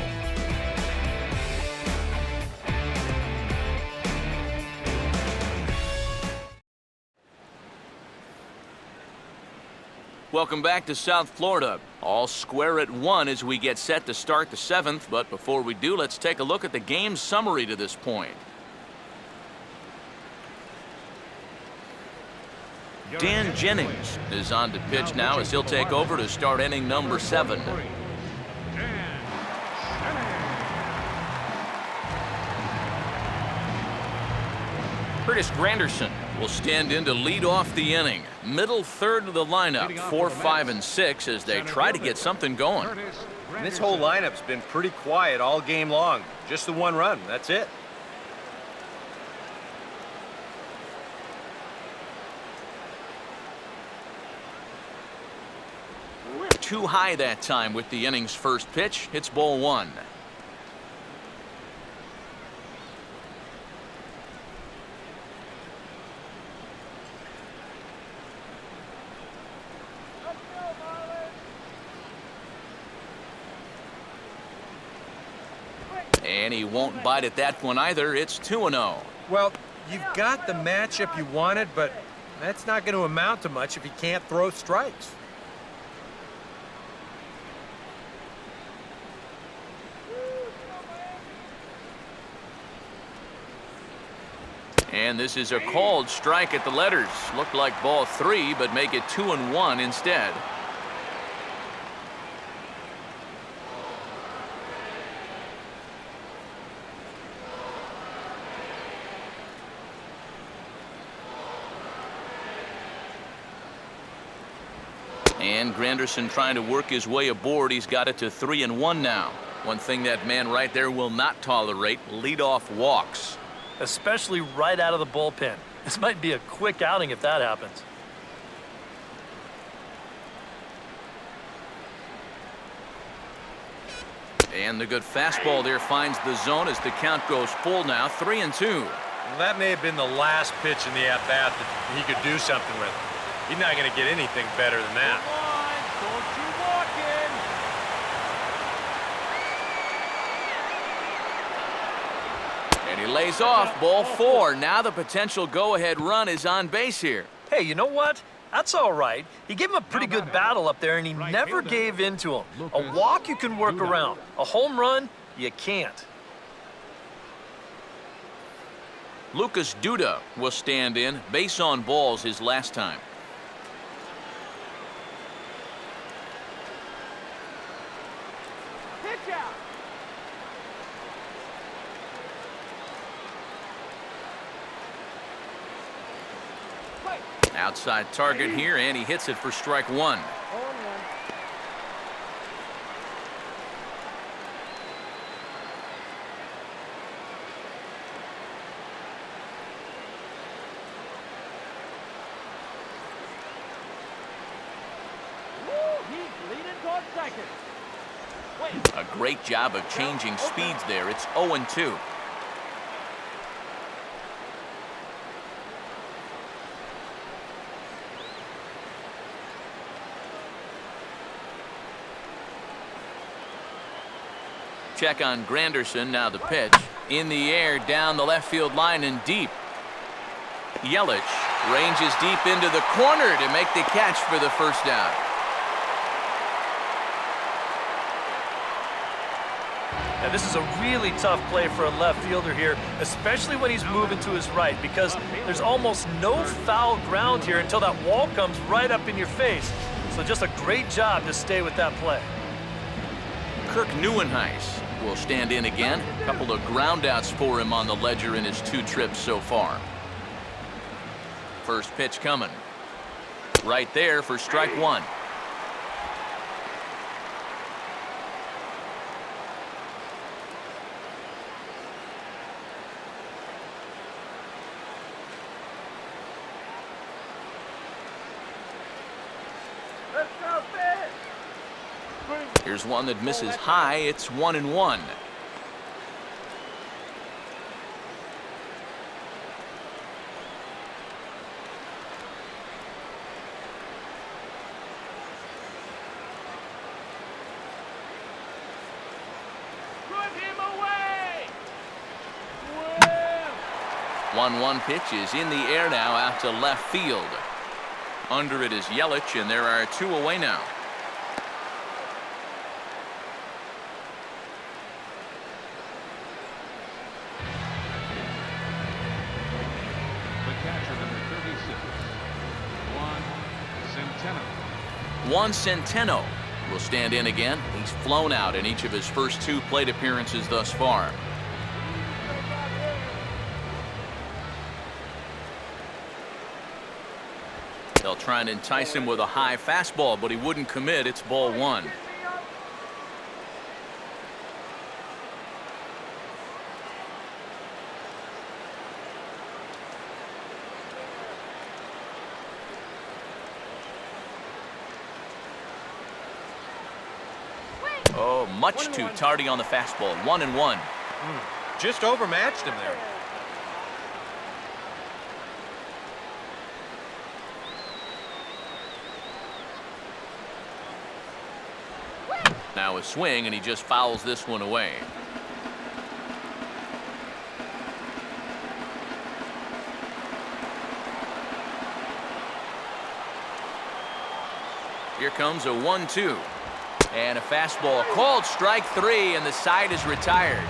Welcome back to South Florida. All square at 1 as we get set to start the 7th. But before we do, let's take a look at the game summary to this point. Dan Jennings is on to pitch now as he'll take over to start inning number 7. Curtis Granderson will stand in to lead off the inning. Middle third of the lineup, 4, 5, and 6 as they try to get something going. And this whole lineup's been pretty quiet all game long. Just the 1 run, that's it. Too high that time with the inning's first pitch. It's ball 1. And he won't bite at that one either. It's 2-0. Well, you've got the matchup you wanted, but that's not going to amount to much if you can't throw strikes. And this is a called strike at the letters. Looked like ball 3, but make it 2-1 instead. And Granderson trying to work his way aboard. He's got it to 3-1 now. One thing that man right there will not tolerate, leadoff walks. Especially right out of the bullpen. This might be a quick outing if that happens. And the good fastball there finds the zone as the count goes full now, 3-2. Well, that may have been the last pitch in the at-bat that he could do something with. He's not going to get anything better than that. Come on, don't you walk in. And he lays off, ball 4. Now the potential go-ahead run is on base here. Hey, you know what? That's all right. He gave him a pretty good battle up there, and he never gave in to him. A walk you can work around. A home run, you can't. Lucas Duda will stand in. Base on balls his last time. Pitch out. Outside target here, and he hits it for strike 1. He's leading towards second. A great job of changing speeds there. It's 0-2. Check on Granderson. Now the pitch. In the air, down the left field line and deep. Yelich ranges deep into the corner to make the catch for the first down. Now, this is a really tough play for a left fielder here, especially when he's moving to his right, because there's almost no foul ground here until that wall comes right up in your face. So just a great job to stay with that play. Kirk Neuenhuis will stand in again. A couple of groundouts for him on the ledger in his 2 trips so far. First pitch coming. Right there for strike 1. Let's go, Fitz. Here's one that misses high. It's 1-1. Put him away. 1-1 pitch is in the air now out to left field. Under it is Yelich, and there are 2 away now. The catcher, number 36, Juan Centeno will stand in again. He's flown out in each of his first 2 plate appearances thus far. They'll try and entice him with a high fastball, but he wouldn't commit. It's ball 1. Oh, much too tardy on the fastball. 1-1. Just overmatched him there. Now a swing, and he just fouls this one away. Here comes a 1-2. And a fastball called strike 3, and the side is retired.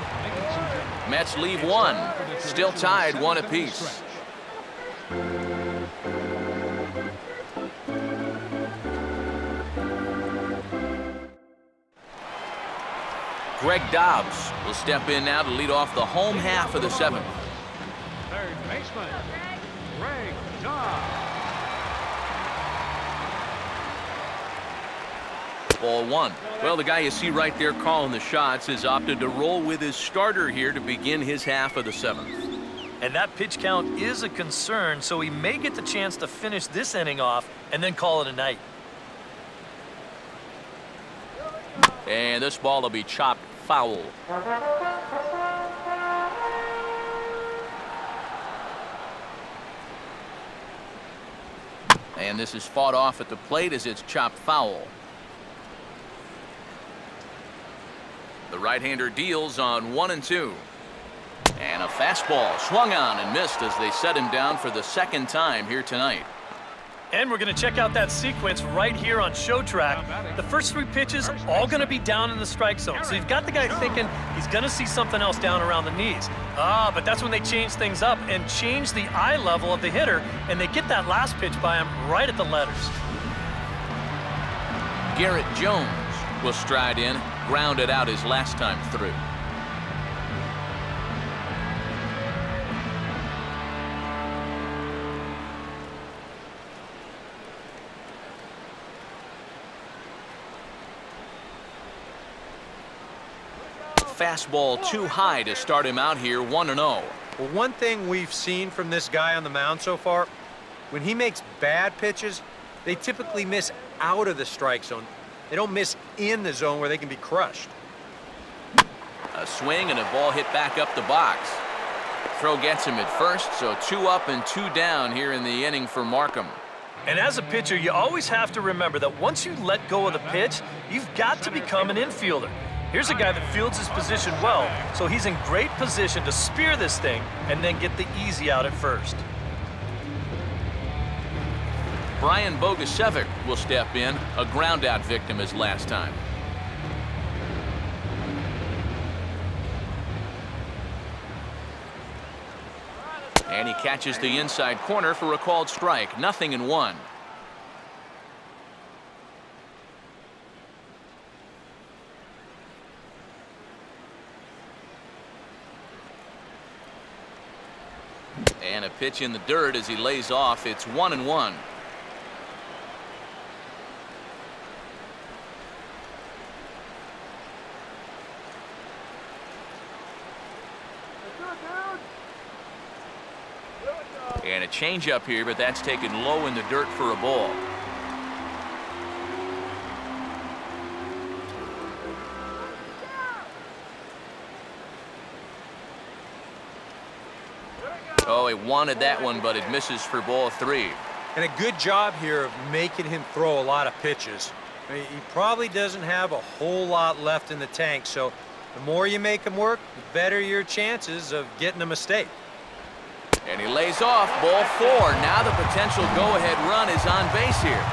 Mets leave 1. Still tied 1 apiece. Greg Dobbs will step in now to lead off the home half of the 7th. third baseman, Greg Dobbs. Ball 1. Well, the guy you see right there calling the shots has opted to roll with his starter here to begin his half of the 7th. and that pitch count is a concern, so he may get the chance to finish this inning off and then call it a night. And this ball will be chopped foul. And this is fought off at the plate as it's chopped foul. The right-hander deals on 1-2. And a fastball swung on and missed as they set him down for the second time here tonight. And we're going to check out that sequence right here on Show Track. The first 3 pitches all going to be down in the strike zone. So you've got the guy thinking he's going to see something else down around the knees. But that's when they change things up and change the eye level of the hitter, and they get that last pitch by him right at the letters. Garrett Jones will stride in, grounded out his last time through. Fastball too high to start him out here, 1-0. Well, one thing we've seen from this guy on the mound so far, when he makes bad pitches, they typically miss out of the strike zone. They don't miss in the zone where they can be crushed. A swing and a ball hit back up the box. Throw gets him at first, so 2 up and 2 down here in the inning for Markham. And as a pitcher, you always have to remember that once you let go of the pitch, you've got to become an infielder. Here's a guy that fields his position well, so he's in great position to spear this thing and then get the easy out at first. Brian Bogusevic will step in, a ground-out victim his last time. And he catches the inside corner for a called strike. 0-1. And a pitch in the dirt as he lays off. It's 1-1. And a changeup here, but that's taken low in the dirt for a ball. Oh, he wanted that one, but it misses for ball 3. And a good job here of making him throw a lot of pitches. I mean, he probably doesn't have a whole lot left in the tank, so the more you make him work, the better your chances of getting a mistake. And he lays off, ball 4. Now the potential go-ahead run is on base here.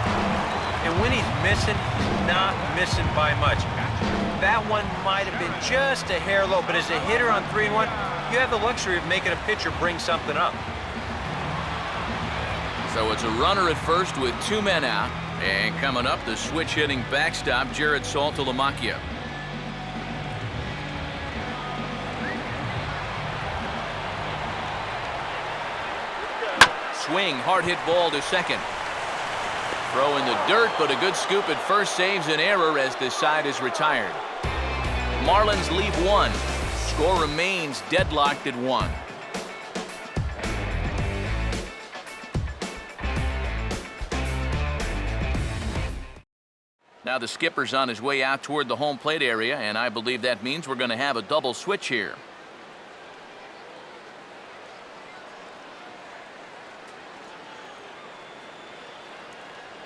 And when he's missing, he's not missing by much. That one might have been just a hair low, but as a hitter on 3-1, you have the luxury of making a pitcher bring something up. So it's a runner at first with 2 men out. And coming up, the switch-hitting backstop, Jared Saltalamacchia. Swing, hard hit ball to second. Throw in the dirt, but a good scoop at first saves an error as this side is retired. Marlins leave 1. Score remains deadlocked at 1. Now the skipper's on his way out toward the home plate area, and I believe that means we're going to have a double switch here.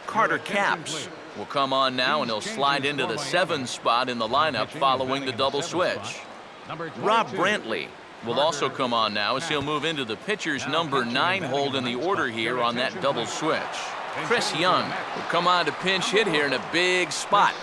Carter Capps will come on now, and he'll slide into the 7 spot in the lineup following the double switch. Rob Brantley will also come on now as he'll move into the pitcher's number 9 hold in the order here on that double switch. Chris Young will come on to pinch hit here in a big spot.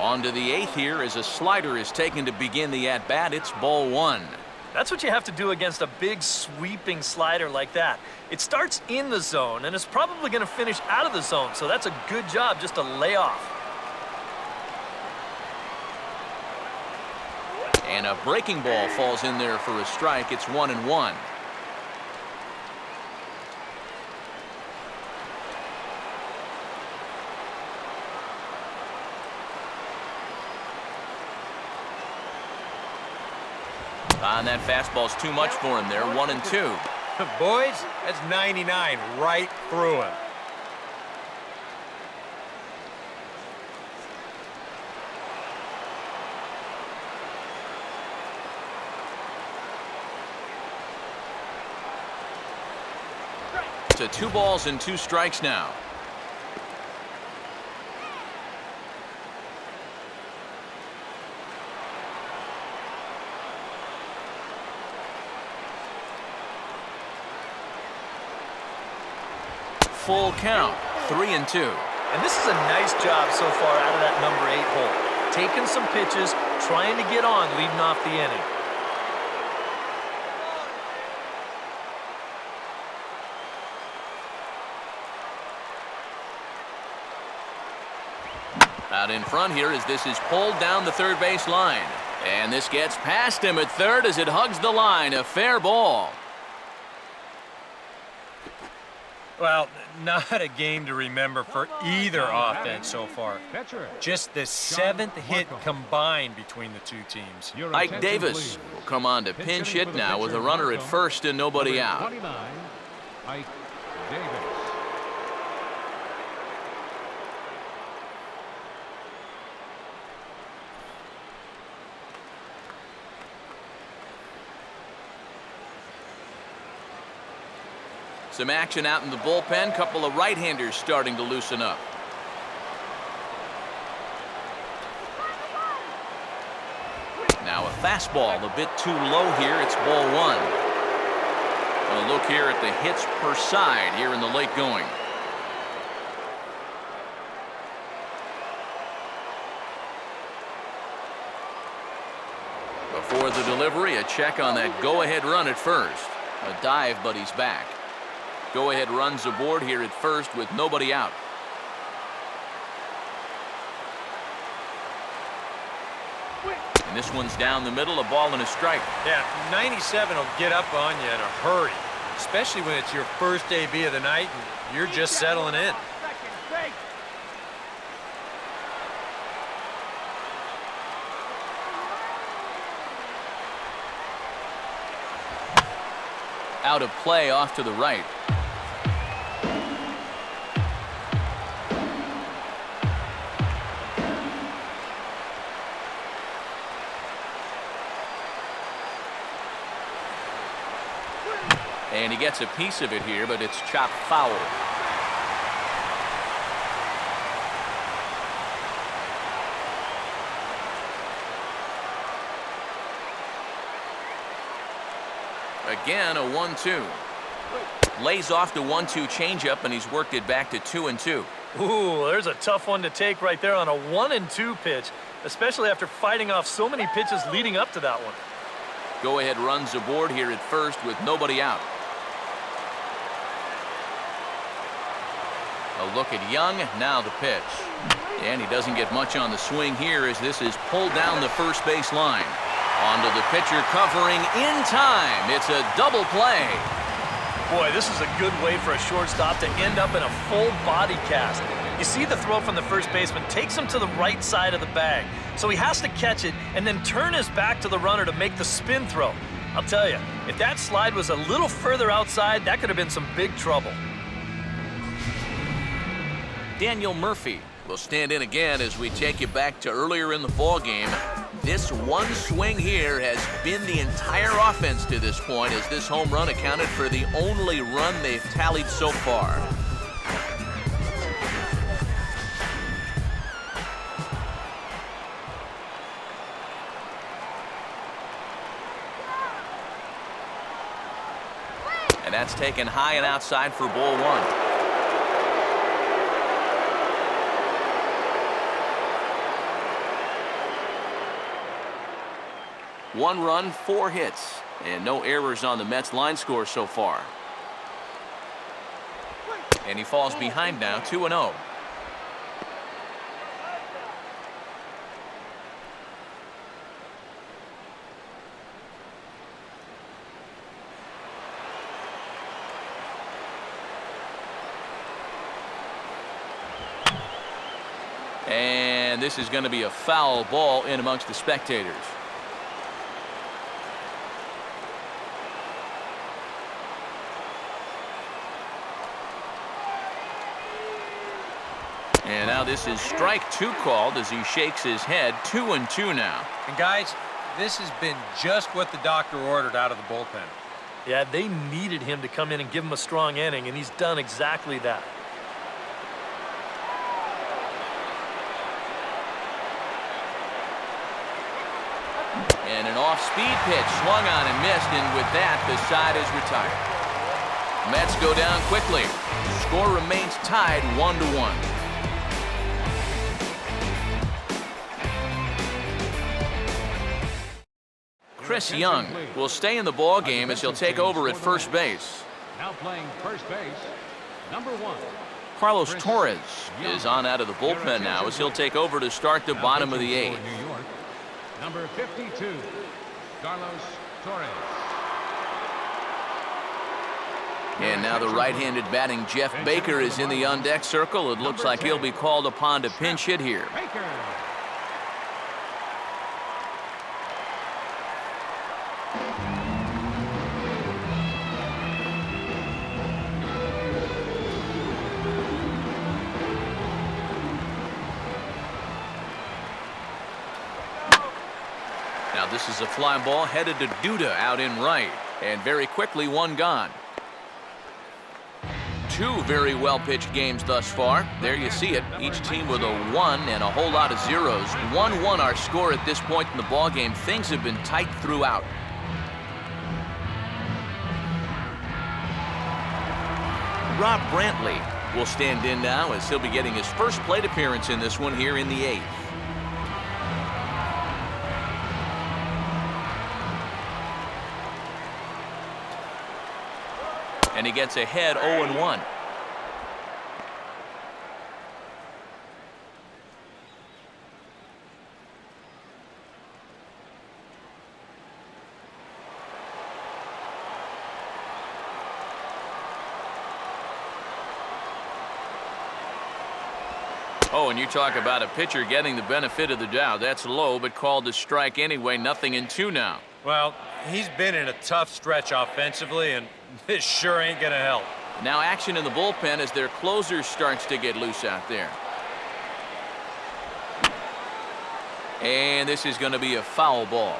On to the 8th here as a slider is taken to begin the at-bat. It's ball 1. That's what you have to do against a big sweeping slider like that. It starts in the zone and is probably going to finish out of the zone, so that's a good job just to lay off. And a breaking ball falls in there for a strike. It's 1-1. And that fastball's too much for him there. 1-2. Boys, that's 99 right through him. To 2 balls and 2 strikes now. Full count, 3-2. And this is a nice job so far out of that number 8 hole. Taking some pitches, trying to get on, leading off the inning. Out in front here as this is pulled down the third base line. And this gets past him at third as it hugs the line. A fair ball. Well, not a game to remember for either offense so far. Just the 7th hit combined between the 2 teams. Ike Davis will come on to pinch hit now with a runner at first and nobody out. 29, Ike Davis. Some action out in the bullpen. Couple of right-handers starting to loosen up. Now a fastball a bit too low here. It's ball 1. A look here at the hits per side here in the late going. Before the delivery, a check on that go-ahead run at first. A dive, but he's back. Go-ahead runs aboard here at first with nobody out. And this one's down the middle, a ball and a strike. Yeah, 97 will get up on you in a hurry, especially when it's your first AB of the night and you're just settling in. Out of play off to the right. And he gets a piece of it here, but it's chopped foul. Again, a 1-2. Lays off the 1-2 changeup, and he's worked it back to 2-2. Ooh, there's a tough one to take right there on a 1-2 pitch, especially after fighting off so many pitches leading up to that one. Go-ahead runs aboard here at first with nobody out. A look at Young, now the pitch. And he doesn't get much on the swing here as this is pulled down the first base line. Onto the pitcher covering in time. It's a double play. Boy, this is a good way for a shortstop to end up in a full body cast. You see the throw from the first baseman takes him to the right side of the bag. So he has to catch it and then turn his back to the runner to make the spin throw. I'll tell you, if that slide was a little further outside, that could have been some big trouble. Daniel Murphy will stand in again as we take you back to earlier in the ball game. This one swing here has been the entire offense to this point, as this home run accounted for the only run they've tallied so far. And that's taken high and outside for ball 1. 1 run, 4 hits, and no errors on the Mets line score so far. And he falls behind now, 2-0. And this is going to be a foul ball in amongst the spectators. And now this is strike 2 called as he shakes his head. 2-2 now. And guys, this has been just what the doctor ordered out of the bullpen. Yeah, they needed him to come in and give him a strong inning, and he's done exactly that. And an off-speed pitch swung on and missed, and with that, the side is retired. Mets go down quickly. Score remains tied 1-1. Chris Young will stay in the ball game as he'll take over at first base. Now playing first base, number 1. Carlos Torres is on out of the bullpen now as he'll take over to start the bottom of the 8th. New York, number 52, Carlos Torres. And now the right-handed batting Jeff Baker is in the on-deck circle. It looks like he'll be called upon to pinch hit here. Baker. Now this is a fly ball headed to Duda out in right. And very quickly, one gone. 2 very well-pitched games thus far. There you see it. Each team with a 1 and a whole lot of zeros. 1-1 our score at this point in the ball game. Things have been tight throughout. Rob Brantley will stand in now as he'll be getting his first plate appearance in this one here in the 8th. And he gets ahead 0-1. Oh, and you talk about a pitcher getting the benefit of the doubt. That's low, but called a strike anyway. 0-2 now. Well, he's been in a tough stretch offensively, and this sure ain't gonna help. Now action in the bullpen as their closer starts to get loose out there. And this is going to be a foul ball.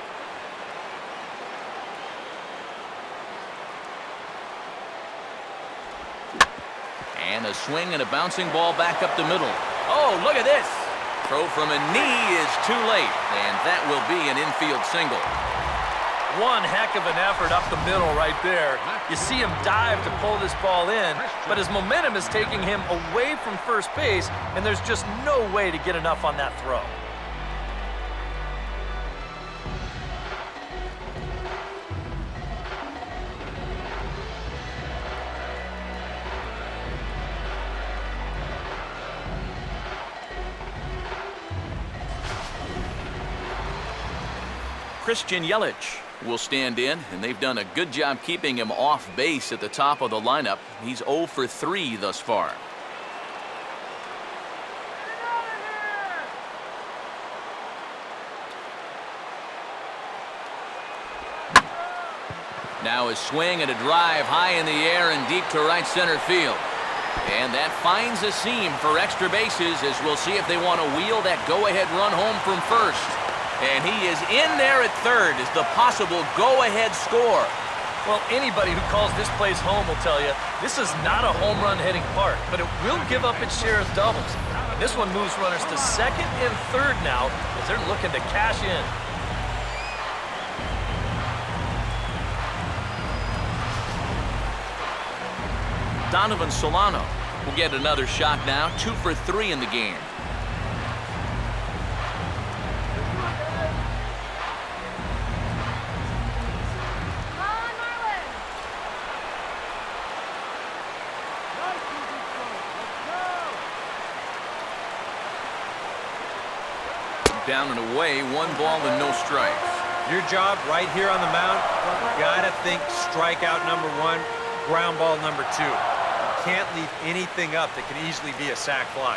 And a swing and a bouncing ball back up the middle. Oh, look at this. Throw from a knee is too late, and that will be an infield single. One heck of an effort up the middle right there. You see him dive to pull this ball in, but his momentum is taking him away from first base, and there's just no way to get enough on that throw. Christian Yelich will stand in, and they've done a good job keeping him off base at the top of the lineup. He's 0 for 3 thus far. Now a swing and a drive high in the air and deep to right center field. And that finds a seam for extra bases as we'll see if they want to wheel that go-ahead run home from first. And he is in there at third as the possible go-ahead score. Well, anybody who calls this place home will tell you this is not a home run hitting park, but it will give up its share of doubles. And this one moves runners to second and third now as they're looking to cash in. Donovan Solano will get another shot now. 2 for 3 in the game. Down and away, 1 ball and no strikes. Your job right here on the mound, you gotta think strikeout number 1, ground ball number 2. You can't leave anything up that could easily be a sac fly.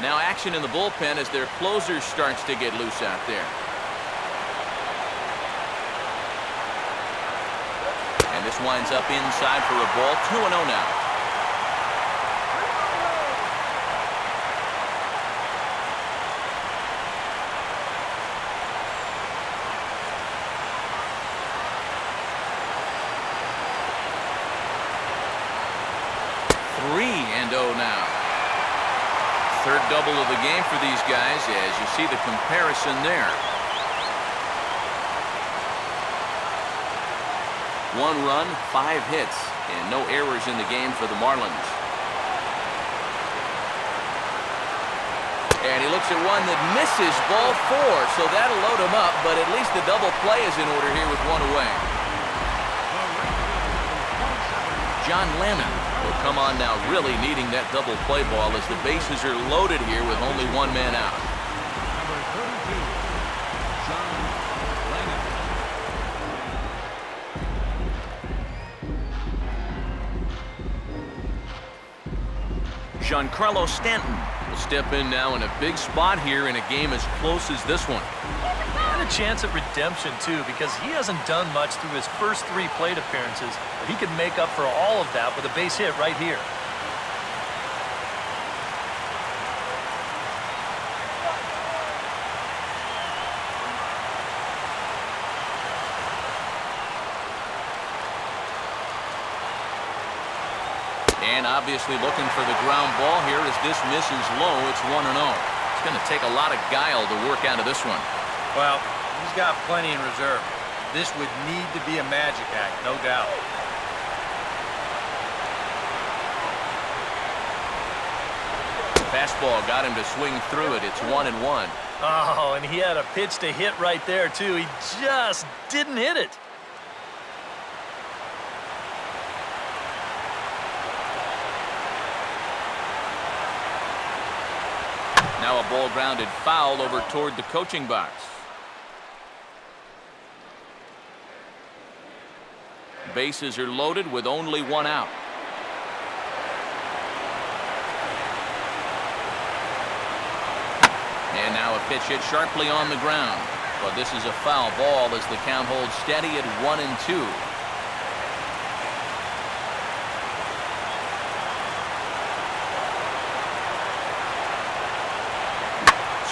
Now action in the bullpen as their closer starts to get loose out there. And this winds up inside for a ball. 2-0 now. Now. Third double of the game for these guys as you see the comparison there. 1 run, 5 hits, and no errors in the game for the Marlins. And he looks at one that misses, ball 4, so that'll load him up, but at least the double play is in order here with 1 away. John Lemon will come on now, really needing that double play ball as the bases are loaded here with only 1 man out. Number 32, John Lennon. Giancarlo Stanton will step in now in a big spot here in a game as close as this one. And a chance at redemption, too, because he hasn't done much through his first 3 plate appearances, but he could make up for all of that with a base hit right here. And obviously looking for the ground ball here as this misses low. It's 1-0. It's going to take a lot of guile to work out of this one. Well, he's got plenty in reserve. This would need to be a magic act, no doubt. Fastball got him to swing through it. It's 1-1. Oh, and he had a pitch to hit right there, too. He just didn't hit it. Now a ball grounded foul over toward the coaching box. Bases are loaded with only 1 out. And now a pitch hit sharply on the ground. But this is a foul ball as the count holds steady at 1-2.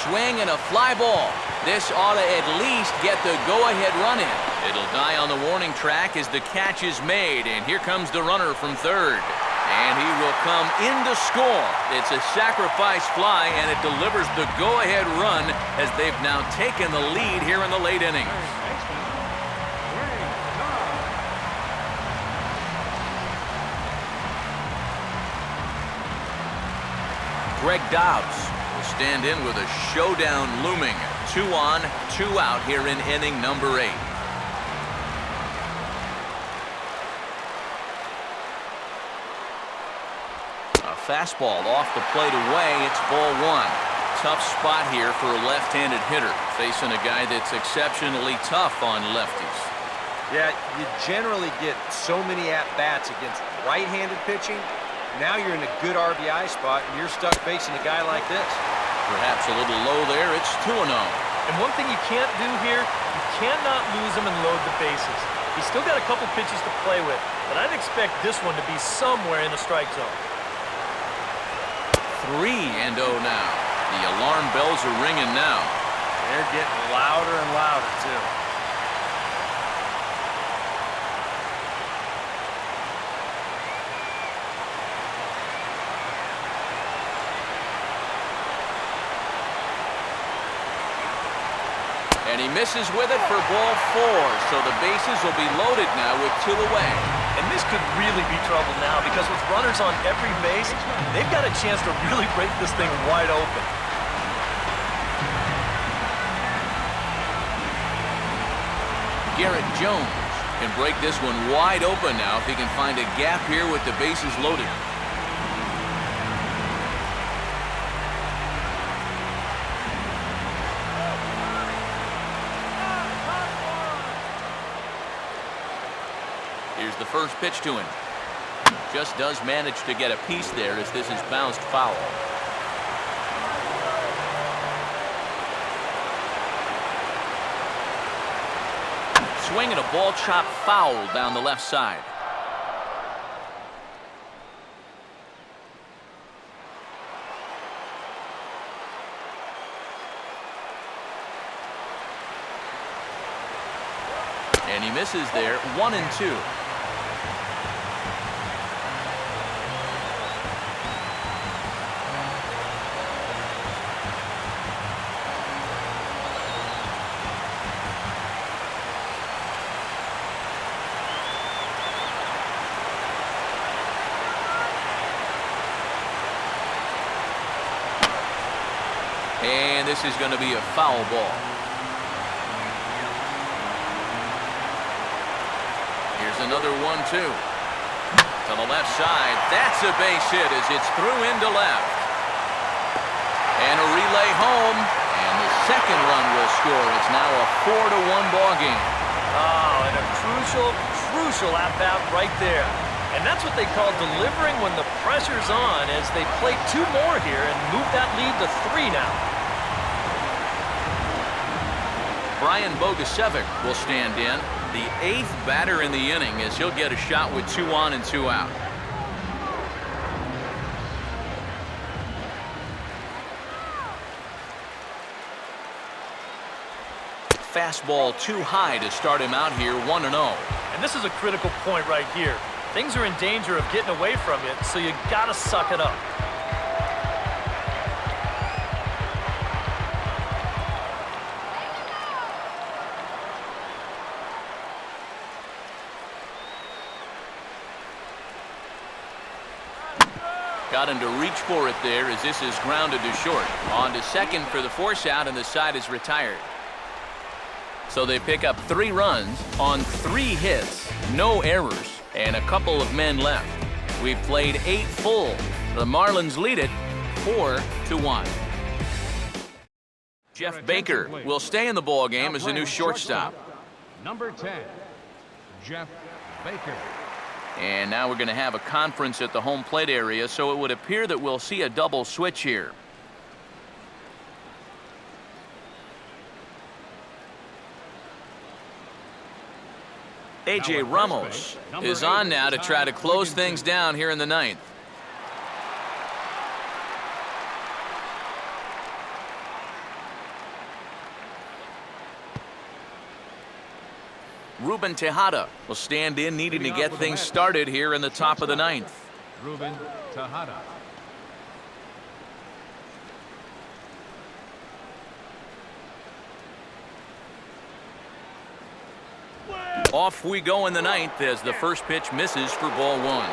Swing and a fly ball. This ought to at least get the go-ahead run in. It'll die on the warning track as the catch is made, and here comes the runner from third. And he will come in to score. It's a sacrifice fly, and it delivers the go-ahead run as they've now taken the lead here in the late innings. Greg Dobbs will stand in with a showdown looming. 2 on, 2 out here in inning number 8. A fastball off the plate away. It's ball 1. Tough spot here for a left-handed hitter facing a guy that's exceptionally tough on lefties. Yeah, you generally get so many at-bats against right-handed pitching. Now you're in a good RBI spot, and you're stuck facing a guy like this. Perhaps a little low there. It's 2-0. And one thing you can't do here, you cannot lose him and load the bases. He's still got a couple pitches to play with, but I'd expect this one to be somewhere in the strike zone. 3-0 now. The alarm bells are ringing now. They're getting louder and louder, too. And he misses with it for ball 4, so the bases will be loaded now with 2 away. And this could really be trouble now because with runners on every base, they've got a chance to really break this thing wide open. Garrett Jones can break this one wide open now if he can find a gap here with the bases loaded. Here's the first pitch to him. Just does manage to get a piece there as this is bounced foul. swing and a ball chopped foul down the left side. And he misses there, 1-2. And this is going to be a foul ball. Here's another 1-2. To the left side. That's a base hit as it's through into left. And a relay home. And the second run will score. It's now a 4-1 ball game. Oh, and a crucial at-bat right there. And that's what they call delivering when the pressure's on, as they play 2 more here and move that lead to 3 now. Brian Bogusevic will stand in, the 8th batter in the inning, as he'll get a shot with 2 on and 2 out. Fastball too high to start him out here, 1-0. And this is a critical point right here. Things are in danger of getting away from it, so you gotta suck it up. Got him to reach for it there as this is grounded to short. On to second for the force out, and the side is retired. So they pick up 3 runs on 3 hits, no errors, and a couple of men left. We've played 8 full. The Marlins lead it 4-1. Jeff Baker will stay in the ball game as a new shortstop. Number 10, Jeff Baker. And now we're going to have a conference at the home plate area, so it would appear that we'll see a double switch here. A.J. Ramos is on now to try to close things down here in the 9th. Ruben Tejada will stand in, needing to get things started here in the top of the 9th. Ruben Tejada. Off we go in the 9th as the first pitch misses for ball 1.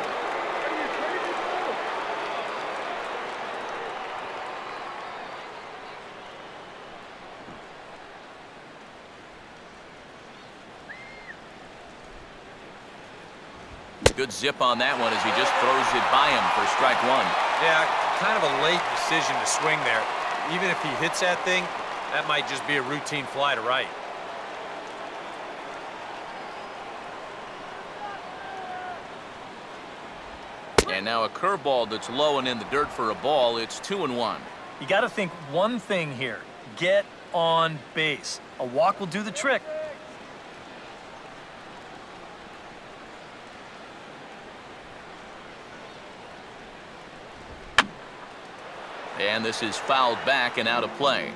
Good zip on that one as he just throws it by him for strike 1. Yeah, kind of a late decision to swing there. Even if he hits that thing, that might just be a routine fly to right. And now a curveball that's low and in the dirt for a ball. It's 2-1. You got to think one thing here. Get on base. A walk will do the trick. And this is fouled back and out of play.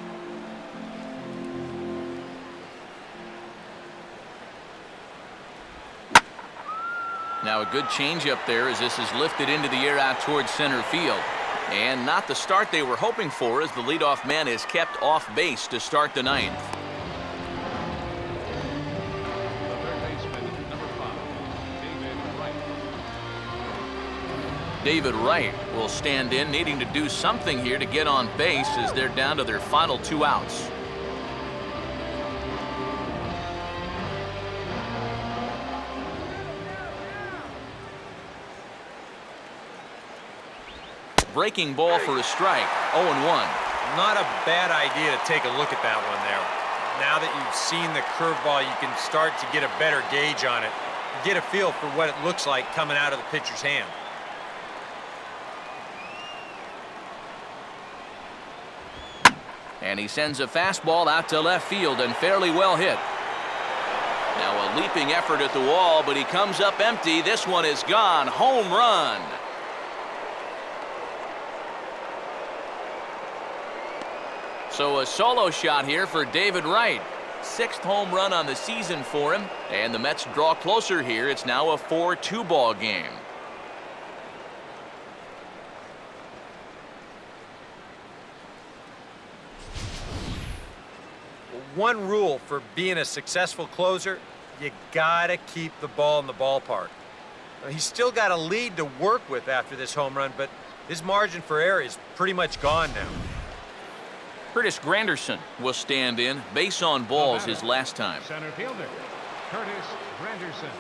Now a good changeup there as this is lifted into the air out towards center field. And not the start they were hoping for, as the leadoff man is kept off base to start the 9th. The third baseman, number 5, David Wright. David Wright will stand in, needing to do something here to get on base as they're down to their final 2 outs. Breaking ball for a strike, 0-1. Not a bad idea to take a look at that one there. Now that you've seen the curveball, you can start to get a better gauge on it. Get a feel for what it looks like coming out of the pitcher's hand. And he sends a fastball out to left field and fairly well hit. Now a leaping effort at the wall, but he comes up empty. This one is gone. Home run. So a solo shot here for David Wright. 6th home run on the season for him, and the Mets draw closer here. It's now a 4-2 ball game. One rule for being a successful closer, you gotta keep the ball in the ballpark. He's still got a lead to work with after this home run, but his margin for error is pretty much gone now. Curtis Granderson will stand in. Base on balls his last time. Center fielder, Curtis Granderson.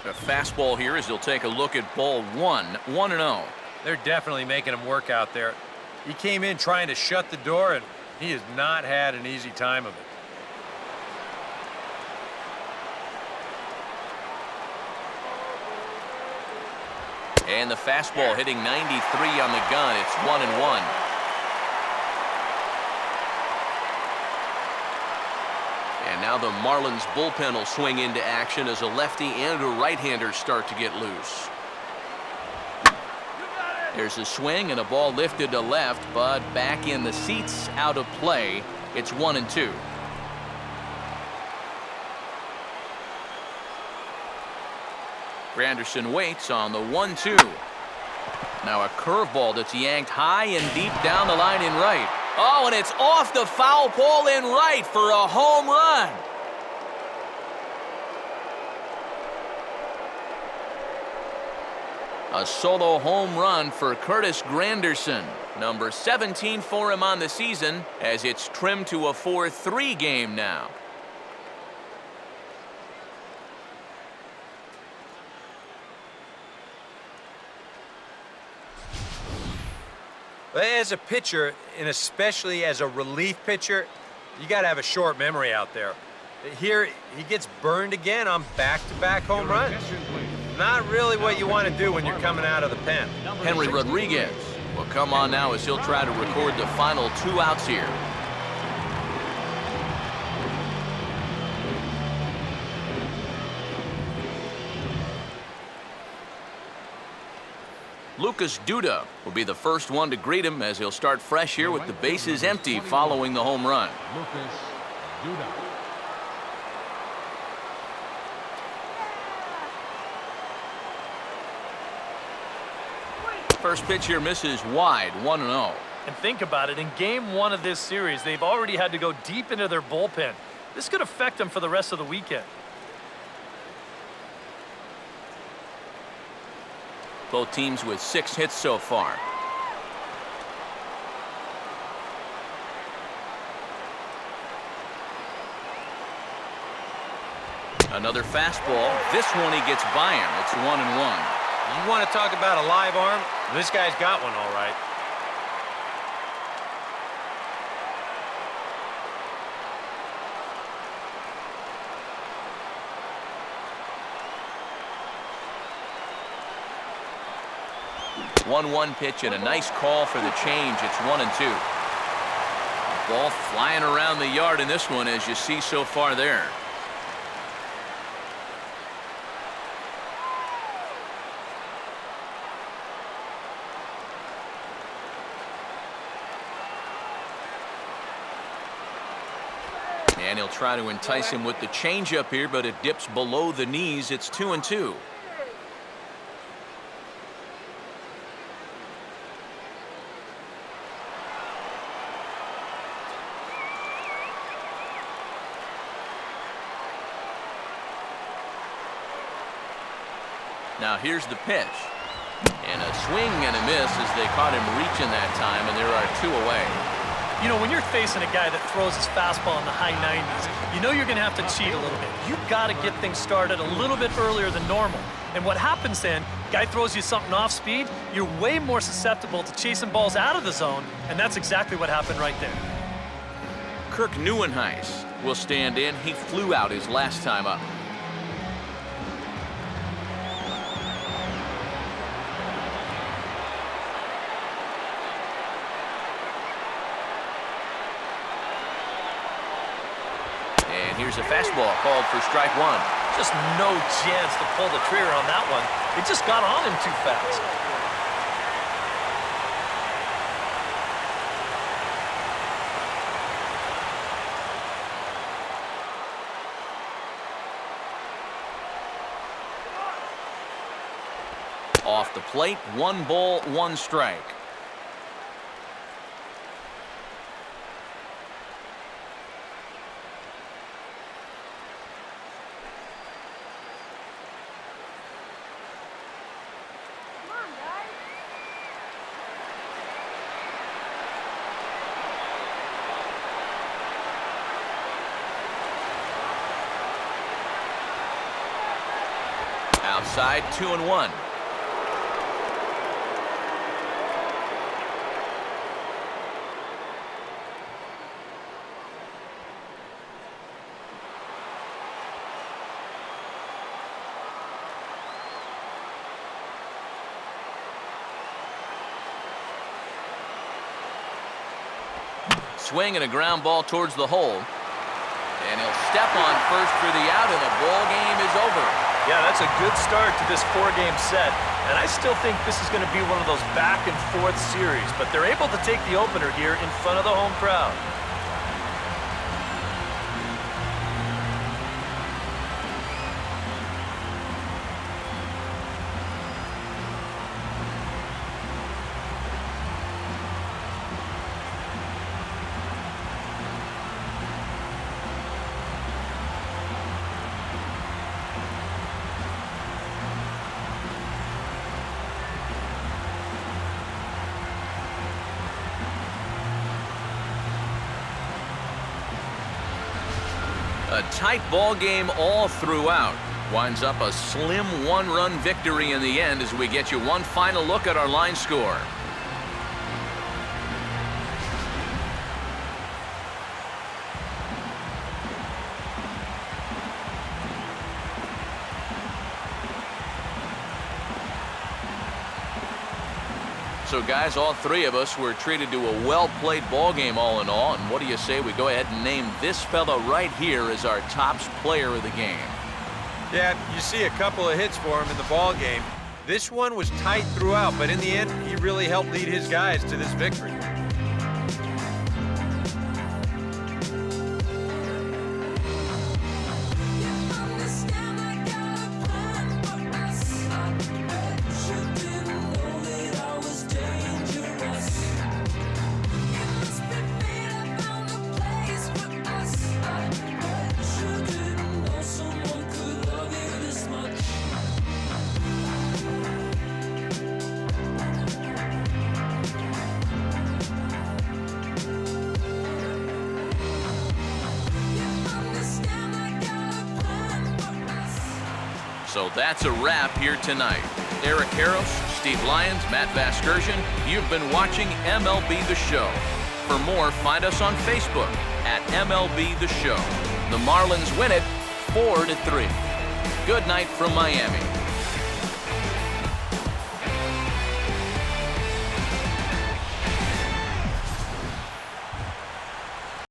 A fastball here as he'll take a look at ball 1, 1-0. They're definitely making him work out there. He came in trying to shut the door, and he has not had an easy time of it. And the fastball hitting 93 on the gun. It's 1-1. And now the Marlins bullpen will swing into action as a lefty and a right-hander start to get loose. There's a swing and a ball lifted to left, but back in the seats, out of play. It's 1-2. Granderson waits on the 1-2. Now a curveball that's yanked high and deep down the line in right. Oh, and it's off the foul pole in right for a home run. A solo home run for Curtis Granderson. Number 17 for him on the season as it's trimmed to a 4-3 game now. As a pitcher, and especially as a relief pitcher, you got to have a short memory out there. Here, he gets burned again on back-to-back home runs. Not really what you want to do when you're coming out of the pen. Henry Rodriguez will come on now as he'll try to record the final 2 outs here. Lucas Duda will be the first one to greet him as he'll start fresh here with the bases empty following the home run. Lucas Duda. First pitch here misses wide, 1-0. And think about it, in game 1 of this series, they've already had to go deep into their bullpen. This could affect them for the rest of the weekend. Both teams with 6 hits so far. Another fastball. This one he gets by him. It's 1-1. You want to talk about a live arm? This guy's got one all right. One pitch and a nice call for the change. It's 1-2. Ball flying around the yard in this one, as you see so far there. And he'll try to entice him with the changeup here, but it dips below the knees. It's 2-2. Now here's the pitch. And a swing and a miss as they caught him reaching that time, and there are 2 away. You know, when you're facing a guy that throws his fastball in the high 90s, you know you're going to have to cheat a little bit. You've got to get things started a little bit earlier than normal. And what happens then, guy throws you something off speed, you're way more susceptible to chasing balls out of the zone, and that's exactly what happened right there. Kirk Neuenhuis will stand in. He flew out his last time up. And here's a fastball called for strike one. Just no chance to pull the trigger on that one. It just got on him too fast. Off the plate, 1 ball, 1 strike. Outside, 2-1. Swing and a ground ball towards the hole. And he'll step on first for the out, and the ball game is over. Yeah, that's a good start to this 4-game set. And I still think this is going to be one of those back-and-forth series. But they're able to take the opener here in front of the home crowd. A tight ball game all throughout. Winds up a slim 1-run victory in the end as we get you one final look at our line score. So guys, all three of us were treated to a well-played ball game all in all. And what do you say we go ahead and name this fella right here as our tops player of the game? Yeah, you see a couple of hits for him in the ball game. This one was tight throughout, but in the end, he really helped lead his guys to this victory. So that's a wrap here tonight. Eric Harros, Steve Lyons, Matt Vasgersian, you've been watching MLB The Show. For more, find us on Facebook at MLB The Show. The Marlins win it 4-3. Good night from Miami.